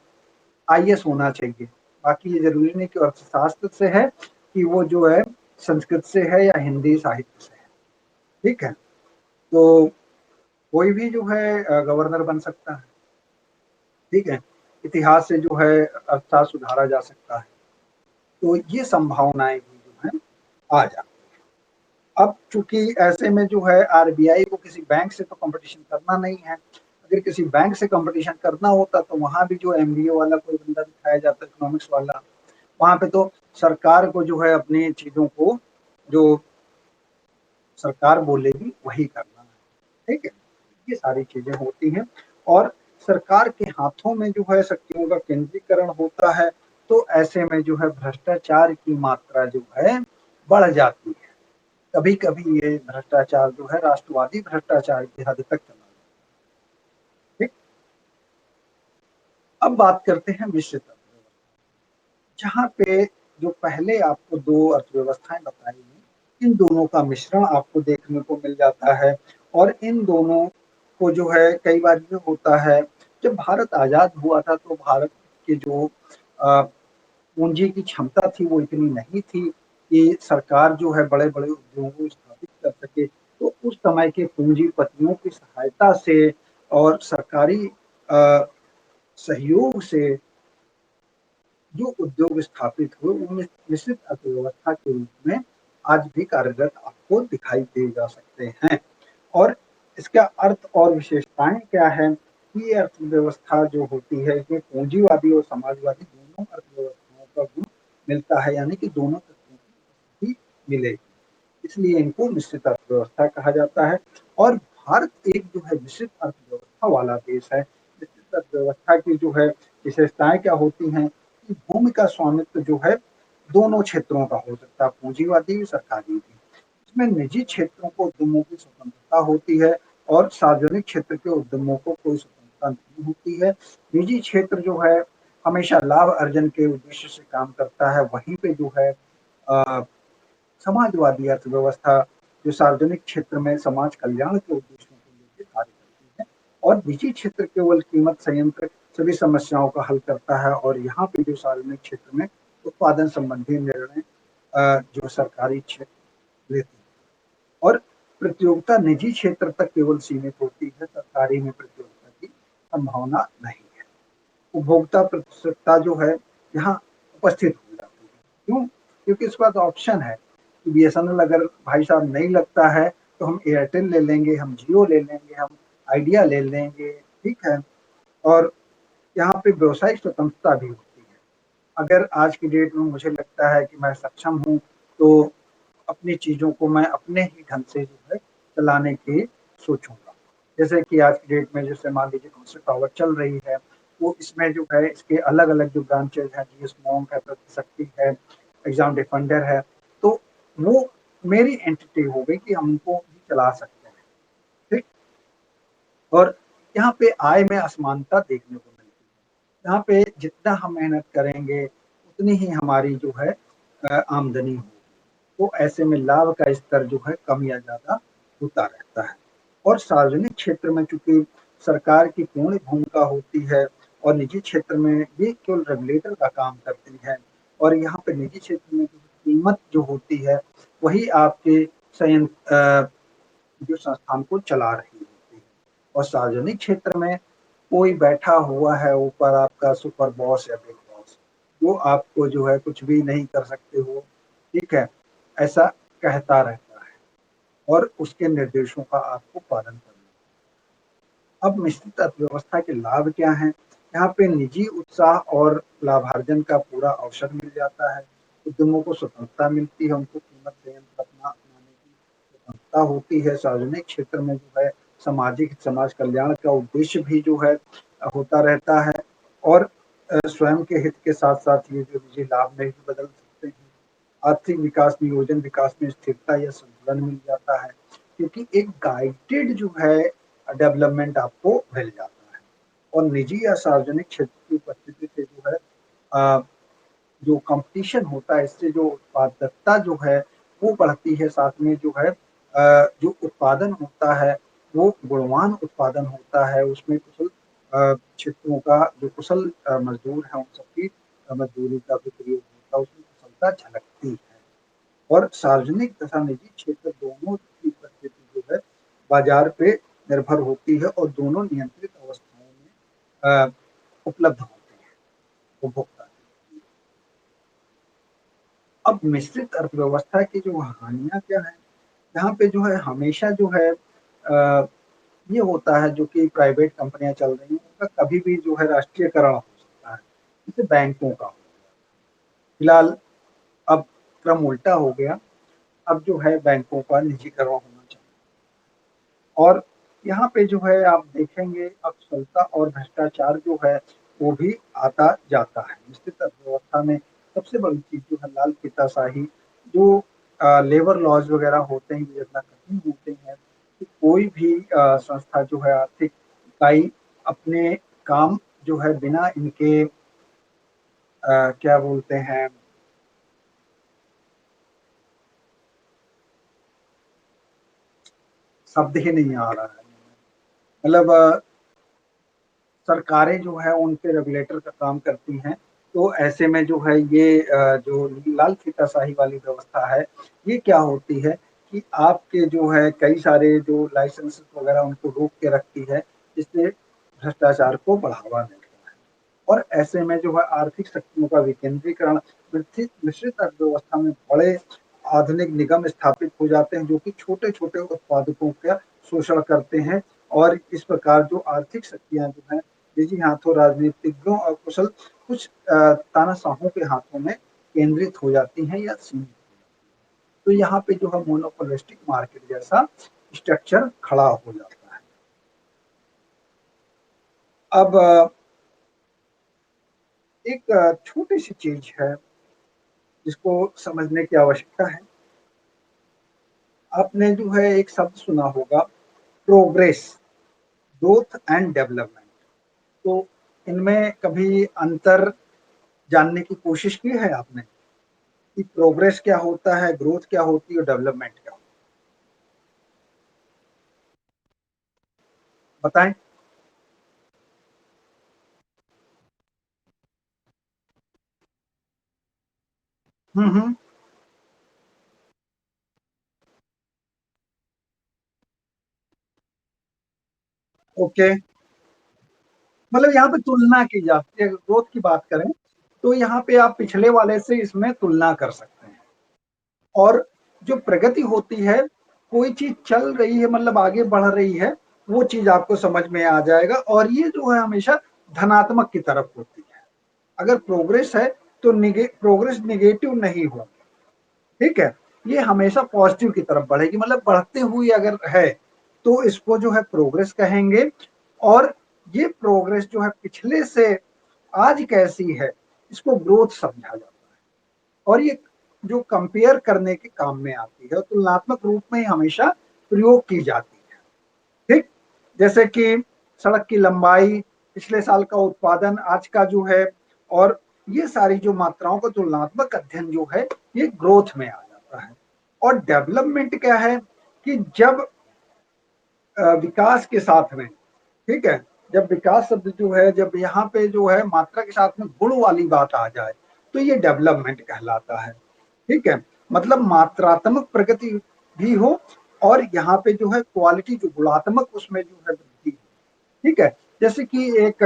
आईएएस होना चाहिए। बाकी ये जरूरी नहीं कि अर्थशास्त्र से है, कि वो जो है संस्कृत से है या हिंदी साहित्य से है। ठीक है। तो कोई भी जो है गवर्नर बन सकता है। ठीक है। इतिहास से जो है अर्थशास्त्र सुधारा जा सकता है। तो ये संभावनाएं भी जो है आ जाती हैं। अब चूंकि ऐसे में जो है आरबीआई को किसी बैंक से तो कंपटीशन करना नहीं है। अगर किसी बैंक से कंपटीशन करना होता, तो वहां भी जो एमबीए वाला कोई बंदा दिखाया जाता, इकोनॉमिक्स वाला, वहां पे तो सरकार को जो है अपनी चीजों को जो सरकार बोलेगी वही करना है। ठीक है। ये सारी चीजें होती हैं। और सरकार के हाथों में जो है शक्तियों का केंद्रीकरण होता है, तो ऐसे में जो है भ्रष्टाचार की मात्रा जो है बढ़ जाती है। कभी कभी ये भ्रष्टाचार जो है राष्ट्रवादी भ्रष्टाचार की हद तक चला जाता है। ठीक। अब बात करते हैं मिश्रित अर्थव्यवस्था, जहाँ पे जो पहले आपको दो अर्थव्यवस्थाएं बताई गई, इन दोनों का मिश्रण आपको देखने को मिल जाता है। और इन दोनों को जो है कई बार ये होता है, जब भारत आजाद हुआ था, तो भारत के जो पूंजी की क्षमता थी वो इतनी नहीं थी कि सरकार जो है बड़े बड़े उद्योगों को स्थापित कर सके। तो उस समय के पूंजीपतियों की सहायता से और सरकारी सहयोग से जो उद्योग स्थापित हुए, उनमें निश्चित अर्थव्यवस्था के रूप में आज भी कार्यरत आपको दिखाई दे जा सकते हैं। और इसका अर्थ और विशेषताएं क्या है कि ये अर्थव्यवस्था जो होती है, इसमें पूंजीवादी और समाजवादी दोनों अर्थव्यवस्थाओं का गुण मिलता है, यानी कि दोनों तत्वों की मिलेगी, इसलिए इनको मिश्रित अर्थव्यवस्था कहा जाता है। और भारत एक जो है मिश्रित अर्थव्यवस्था वाला देश है। मिश्रित अर्थव्यवस्था की जो है विशेषताएं क्या होती हैं कि भूमि का स्वामित्व जो है दोनों क्षेत्रों का हो सकता है, पूंजीवादी भी सरकारी भी। इसमें निजी क्षेत्रों को उद्यमों की स्वतंत्रता होती है और सार्वजनिक क्षेत्र के उद्यमों को कोई स्वतंत्रता नहीं होती है। निजी क्षेत्र जो है हमेशा लाभ अर्जन के उद्देश्य से काम करता है, वहीं पे जो है समाजवादी अर्थव्यवस्था जो सार्वजनिक क्षेत्र में समाज कल्याण के उद्देश्यों को लेकर कार्य करती है, और निजी क्षेत्र केवल कीमत संयंत्र सभी समस्याओं का हल करता है। और यहाँ पे जो सार्वजनिक क्षेत्र में उत्पादन संबंधी निर्णय जो सरकारी क्षेत्र लेती है, और प्रतियोगिता निजी क्षेत्र तक केवल सीमित होती है, सरकारी में प्रतियोगिता की संभावना नहीं है। उपभोक्ता प्रतिशतता जो है यहाँ उपस्थित हो जाती है। क्यों? क्योंकि इसके पास ऑप्शन है कि बीएसएनएल अगर भाई साहब नहीं लगता है तो हम एयरटेल ले लेंगे, हम जियो ले लेंगे, हम आइडिया ले लेंगे, ठीक है। और यहाँ पे व्यवसायिक स्वतंत्रता भी होती है। अगर आज की डेट में मुझे लगता है कि मैं सक्षम हूँ, तो अपनी चीज़ों को मैं अपने ही ढंग से जो है चलाने की सोचूंगा। जैसे कि आज की डेट में जैसे मान लीजिए कौन टावर चल रही है, वो इसमें जो है इसके अलग अलग जो ब्रांचेज हैं, जीएस मॉन्क है, प्रतिशक्ति है, एग्जाम डिफेंडर है, तो वो मेरी एंटिटी हो गई कि हम उनको भी चला सकते हैं, ठीक। और यहाँ पे आय में असमानता देखने को मिलती है। यहाँ पे जितना हम मेहनत करेंगे उतनी ही हमारी जो है आमदनी होगी, तो ऐसे में लाभ का स्तर जो है कम या ज्यादा होता रहता है। और सार्वजनिक क्षेत्र में चूंकि सरकार की पूर्ण भूमिका होती है और निजी क्षेत्र में ये केवल रेगुलेटर का काम करती है, और यहाँ पे निजी क्षेत्र में जो कीमत जो होती है वही आपके संयंत्र जो संस्थान को चला रही होती है। और सार्वजनिक क्षेत्र में कोई बैठा हुआ है ऊपर आपका सुपर बॉस या बिग बॉस, वो आपको जो है कुछ भी नहीं कर सकते हो, ठीक है, ऐसा कहता रहता है और उसके निर्देशों का आपको पालन करना। अब मिश्रित अर्थव्यवस्था के लाभ क्या हैं? यहाँ पे निजी उत्साह और लाभार्जन का पूरा अवसर मिल जाता है, उद्यमों को स्वतंत्रता मिलती है, उनको कीमत संयंत्र अपना अपनाने की स्वतंत्रता होती है। सार्वजनिक क्षेत्र में जो है सामाजिक समाज कल्याण का उद्देश्य भी जो है होता रहता है, और स्वयं के हित के साथ साथ ये जो निजी लाभ में भी बदल सकते हैं। आर्थिक विकास, नियोजन विकास में स्थिरता या संतुलन मिल जाता है, क्योंकि एक गाइडेड जो है डेवलपमेंट आपको मिल जाता है। और निजी या सार्वजनिक क्षेत्र की उपस्थिति से जो है जो कंपटीशन होता है, इससे जो उत्पादकता जो है वो बढ़ती है, साथ में जो है जो उत्पादन होता है वो गुणवान उत्पादन होता है, उसमें कुशल क्षेत्रों का जो कुशल मजदूर है उन सबकी मजदूरी का भी प्रयोग होता है, उसमें कुशलता झलकती है। और सार्वजनिक तथा निजी क्षेत्र दोनों की उपस्थिति जो है बाजार पे निर्भर होती है, और दोनों नियंत्रित अवस्थाओं में उपलब्ध होते हैं उपभोक्ता। अब मिश्रित अर्थव्यवस्था की जो हानियां क्या है, यहाँ पे जो है हमेशा जो है ये होता है जो कि प्राइवेट कंपनियां चल रही हैं उनका कभी भी जो है राष्ट्रीयकरण हो सकता है, जैसे बैंकों का। फिलहाल अब क्रम उल्टा हो गया, अब जो है बैंकों का निजीकरण होना चाहिए। और यहाँ पे जो है आप देखेंगे अकुशलता और भ्रष्टाचार जो है वो भी आता जाता है। निश्चित अर्थव्यवस्था में सबसे बड़ी चीज जो है लाल फीताशाही, जो लेबर लॉज वगैरह होते हैं ये इतना कठिन होते हैं कि कोई भी संस्था जो है आर्थिक इकाई अपने काम जो है बिना इनके क्या बोलते हैं शब्द ही नहीं आ रहा है, मतलब सरकारें जो है उन पे रेगुलेटर का काम करती हैं। तो ऐसे में जो है ये जो लाल फीताशाही वाली व्यवस्था है ये क्या होती है कि आपके जो है कई सारे जो लाइसेंस वगैरह उनको रोक के रखती है, जिससे भ्रष्टाचार को बढ़ावा मिलता है। और ऐसे में जो है आर्थिक शक्तियों का विकेंद्रीकरण, मिश्रित अर्थव्यवस्था में बड़े आधुनिक निगम स्थापित हो जाते हैं, जो कि छोटे-छोटे उत्पादकों का शोषण करते हैं और इस प्रकार जो आर्थिक शक्तियाँ जो हैं, निजी हाथों, राजनीतिज्ञों और कुशल कुछ तानाशाहों के हाथों में केंद्रित हो जाती हैं या सीमित। तो यहाँ पे जो है मोनोपोलिस्टिक मार्केट जैसा स्ट्रक्चर खड़ा हो जाता है। अब एक छोटी सी चीज है जिसको समझने की आवश्यकता है। आपने जो है एक शब्द सुना होगा, प्रोग्रेस, ग्रोथ एंड डेवलपमेंट। तो इनमें कभी अंतर जानने की कोशिश की है आपने कि प्रोग्रेस क्या होता है, ग्रोथ क्या होती है और डेवलपमेंट क्या होता है? बताएं। हम्म। ओके। मतलब यहाँ पे तुलना की जाती है, अगर ग्रोथ की बात करें तो यहाँ पे आप पिछले वाले से इसमें तुलना कर सकते हैं। और जो प्रगति होती है, कोई चीज चल रही है मतलब आगे बढ़ रही है, वो चीज आपको समझ में आ जाएगा और ये जो है हमेशा धनात्मक की तरफ होती है। अगर प्रोग्रेस है तो प्रोग्रेस निगेटिव नहीं हो, ठीक है, ये हमेशा पॉजिटिव की तरफ बढ़ेगी, मतलब बढ़ते हुए अगर है तो इसको जो है प्रोग्रेस कहेंगे। और ये प्रोग्रेस जो है पिछले से आज कैसी है, इसको ग्रोथ समझा जाता है। और ये जो कंपेयर करने के काम में आती है, तुलनात्मक रूप में हमेशा प्रयोग की जाती है। ठीक, जैसे कि सड़क की लंबाई, पिछले साल का उत्पादन, आज का जो है, और ये सारी जो मात्राओं का तुलनात्मक अध्ययन जो है, ये ग्रोथ में आ जाता है। और डेवलपमेंट क्या है कि जब विकास के साथ में, ठीक है, जब विकास शब्द जो है, जब यहाँ पे जो है मात्रा के साथ में गुण वाली बात आ जाए तो ये डेवलपमेंट कहलाता है। ठीक है, मतलब मात्रात्मक प्रगति भी हो और यहाँ पे जो है क्वालिटी, जो गुणात्मक उसमें जो है वृद्धि। ठीक है, जैसे कि एक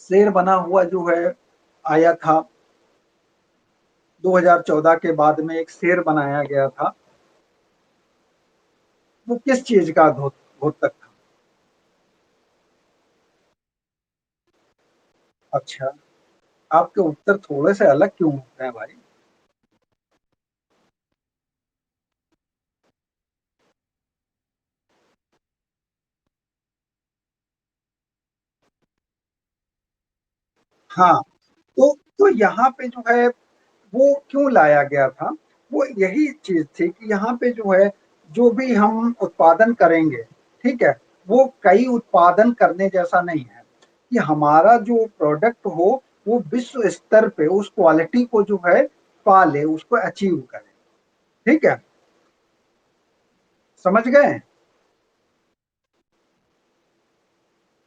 शेर बना हुआ जो है आया था 2014 के बाद में, एक शेर बनाया गया था, वो किस चीज का घोतक था? अच्छा, आपके उत्तर थोड़े से अलग क्यों होते हैं भाई? हाँ, तो यहाँ पे जो है वो क्यों लाया गया था? वो यही चीज़ थी कि यहाँ पे जो है, जो भी हम उत्पादन करेंगे, ठीक है? वो कई उत्पादन करने जैसा नहीं है, कि हमारा जो प्रोडक्ट हो, वो विश्व स्तर पे उस क्वालिटी को जो है पा ले, उसको अचीव करे, ठीक है? समझ गए?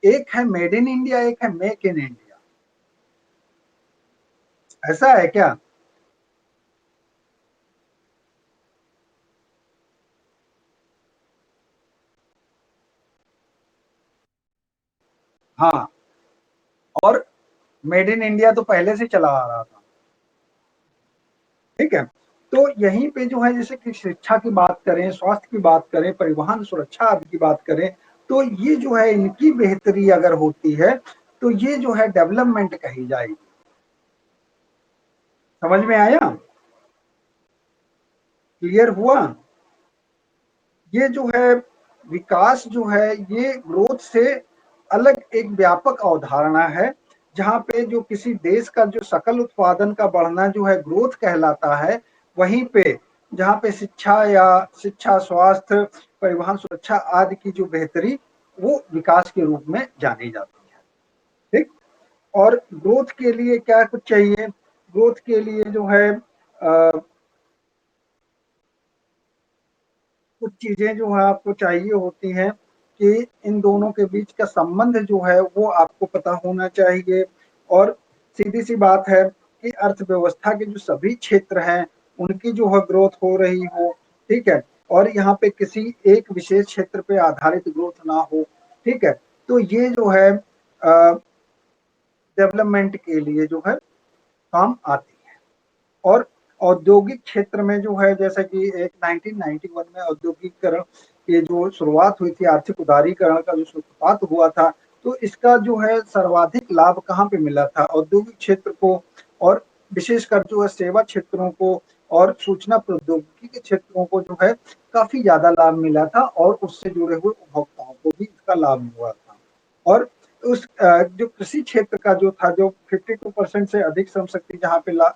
एक है मेड इन इंडिया, एक है मेक इन इंडिया। ऐसा है क्या? हाँ, और मेड इन इंडिया तो पहले से चला आ रहा था। ठीक है, तो यहीं पे जो है, जैसे कि शिक्षा की बात करें, स्वास्थ्य की बात करें, परिवहन सुरक्षा आदि की बात करें, तो ये जो है इनकी बेहतरी अगर होती है तो ये जो है डेवलपमेंट कही जाएगी। समझ में आया? क्लियर हुआ? ये जो है विकास जो है, ये ग्रोथ से अलग एक व्यापक अवधारणा है, जहाँ पे जो किसी देश का जो सकल उत्पादन का बढ़ना जो है ग्रोथ कहलाता है, वहीं पे जहाँ पे शिक्षा, स्वास्थ्य, परिवहन सुरक्षा आदि की जो बेहतरी, वो विकास के रूप में जानी जाती है। ठीक, और ग्रोथ के लिए क्या कुछ चाहिए? ग्रोथ के लिए जो है कुछ चीजें जो है आपको चाहिए होती हैं, कि इन दोनों के बीच का संबंध जो है वो आपको पता होना चाहिए। और सीधी सी बात है कि अर्थव्यवस्था के जो सभी क्षेत्र हैं, उनकी जो है ग्रोथ हो रही हो, ठीक है, और यहाँ पे किसी एक विशेष क्षेत्र पे आधारित ग्रोथ ना हो, ठीक है, तो ये जो है डेवलपमेंट के लिए जो है काम आती है। और औद्योगिक क्षेत्र में जो है, जैसे कि एक 1991 में औद्योगिकरण की जो शुरुआत हुई थी, आर्थिक उदारीकरण का जो सूत्रपात हुआ था, तो इसका जो है सर्वाधिक लाभ कहाँ पे मिला था? औद्योगिक क्षेत्र को, और विशेषकर जो है सेवा क्षेत्रों को और सूचना प्रौद्योगिकी के क्षेत्रों को जो है काफ़ी ज़्यादा लाभ मिला था, और उससे जुड़े हुए उपभोक्ताओं को भी इसका लाभ हुआ था। और उस जो कृषि क्षेत्र का जो था, जो 52% से अधिक श्रम शक्ति जहाँ पे ला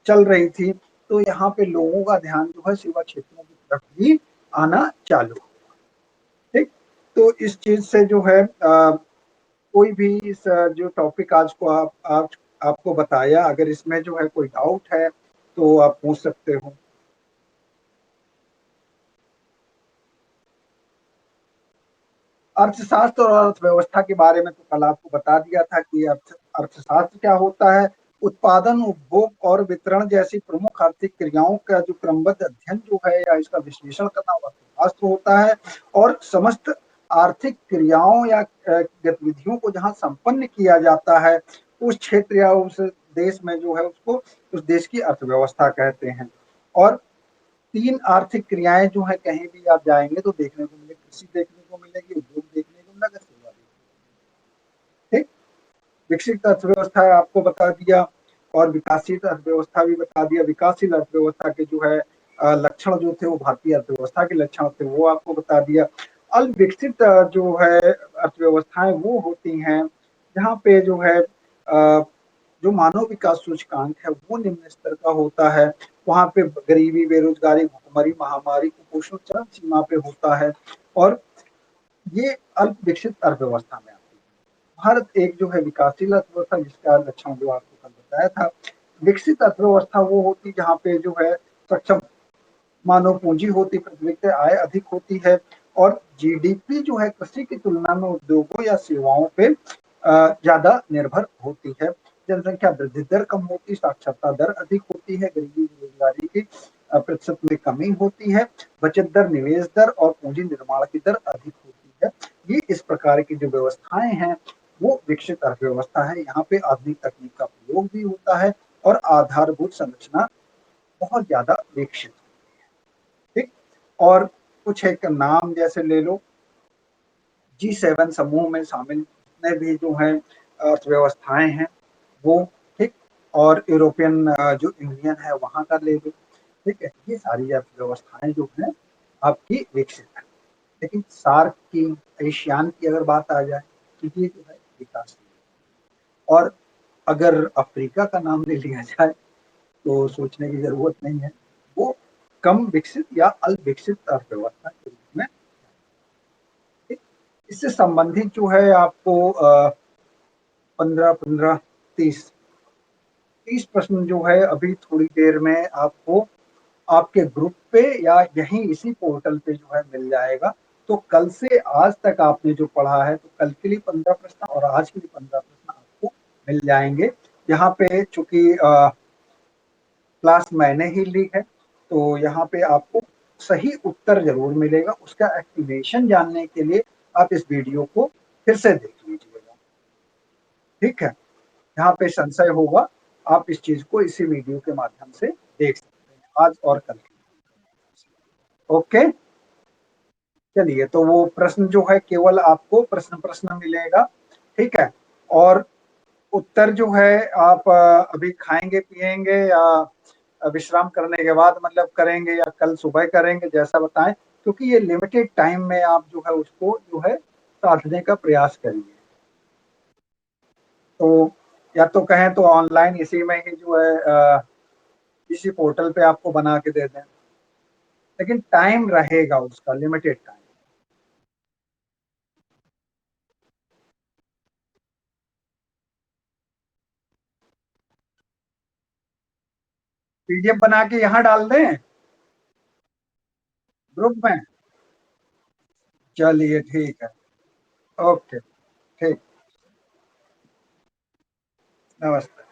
चल रही थी, तो यहाँ पे लोगों का ध्यान जो है सेवा क्षेत्रों की तरफ भी आना चालू हुआ। ठीक, तो इस चीज से जो है कोई भी इस जो टॉपिक आज को आज आपको बताया, अगर इसमें जो है कोई डाउट है तो आप पूछ सकते हो। अर्थशास्त्र और अर्थव्यवस्था के बारे में तो कल आपको बता दिया था कि अर्थशास्त्र क्या होता है। उत्पादन, उपभोग और वितरण जैसी प्रमुख आर्थिक क्रियाओं का जो क्रमबद्ध अध्ययन जो है या इसका विश्लेषण करना वो अर्थशास्त्र होता है। और समस्त आर्थिक क्रियाओं या गतिविधियों को जहाँ संपन्न किया जाता है, उस क्षेत्र या उस देश में जो है उसको उस देश की अर्थव्यवस्था कहते हैं। और 3 आर्थिक क्रियाएँ जो हैं कहीं भी आप जाएँगे तो देखने को मिलेगी, कृषि देखने को मिलेगी, उद्योग देखने को मिलेगा, सेवा ठीक। विकसित अर्थव्यवस्था आपको बता दिया, और विकासशील अर्थव्यवस्था भी बता दिया। विकासशील अर्थव्यवस्था के जो है लक्षण जो थे वो भारतीय अर्थव्यवस्था के लक्षण थे, वो आपको बता दिया। अल्पविकसित जो है अर्थव्यवस्थाएँ वो होती हैं जहाँ पे जो है जो मानव विकास सूचकांक है वो निम्न स्तर का होता है। वहाँ पे गरीबी, बेरोजगारी, भुखमरी, महामारी, कुपोषण चरम सीमा पे होता है। और ये अल्प विकसित अर्थव्यवस्था में आती है। भारत एक जो है विकासशील अर्थव्यवस्था, जिसका लक्षण जो आपको कल बताया था। विकसित अर्थव्यवस्था वो होती जहाँ पे जो है सक्षम मानव पूंजी होती, प्रत्यक्ष आय अधिक होती है, और जीडीपी जो है कृषि की तुलना में उद्योगों या सेवाओं पे ज्यादा निर्भर होती है। जनसंख्या वृद्धि दर कम होती, साक्षरता दर अधिक होती है, गरीबी बेरोजगारी की प्रतिशत में कमी होती है, बचत दर, निवेश दर और पूंजी निर्माण की दर अधिक होती है। ये इस प्रकार की जो व्यवस्थाएं हैं वो विकसित अर्थव्यवस्था है। यहाँ पे आधुनिक तकनीक का प्रयोग भी होता है, और आधारभूत संरचना बहुत ज्यादा विकसित, ठीक। और कुछ एक नाम जैसे ले लो, G7 समूह में शामिल जितने भी जो हैं अर्थव्यवस्थाएं हैं वो, ठीक। और यूरोपियन जो यूनियन है वहाँ का ले लो, ठीक है। ये सारी अर्थव्यवस्थाएं जो हैं आपकी विकसित है। लेकिन सार्क की, एशियान की अगर बात आ जाए तो ये जो है विकास। और अगर अफ्रीका का नाम ले लिया जाए तो सोचने की जरूरत नहीं है, वो कम विकसित या अल्प विकसित अर्थव्यवस्था के रूप में। इससे संबंधित जो है आपको 15 30 प्रश्न जो है अभी थोड़ी देर में आपको आपके ग्रुप पे या यहीं इसी पोर्टल पे जो है मिल जाएगा। तो कल से आज तक आपने जो पढ़ा है, तो कल के लिए 15 प्रश्न और आज के लिए 15 प्रश्न आपको मिल जाएंगे। यहाँ पे चूंकि क्लास मैंने ही ली है, तो यहाँ पे आपको सही उत्तर जरूर मिलेगा। उसका एक्टिवेशन जानने के लिए आप इस वीडियो को फिर से देख लीजिएगा, ठीक है। यहाँ पे संशय होगा, आप इस चीज को इसी वीडियो के माध्यम से देख सकते हैं, आज और कल। ओके, चलिए, तो वो प्रश्न जो है केवल आपको प्रश्न प्रश्न मिलेगा, ठीक है। और उत्तर जो है आप अभी खाएंगे पिएंगे या विश्राम करने के बाद मतलब करेंगे, या कल सुबह करेंगे, जैसा बताएं, क्योंकि ये लिमिटेड टाइम में आप जो है उसको जो है साधने का प्रयास करिए। तो या तो कहें तो ऑनलाइन इसी में ही जो है इसी पोर्टल पे आपको बना के दे दें, लेकिन टाइम रहेगा उसका, लिमिटेड टाइम। पीडीएफ बना के यहाँ डाल दें ग्रुप में। चलिए ठीक है, ओके, ठीक, नमस्ते।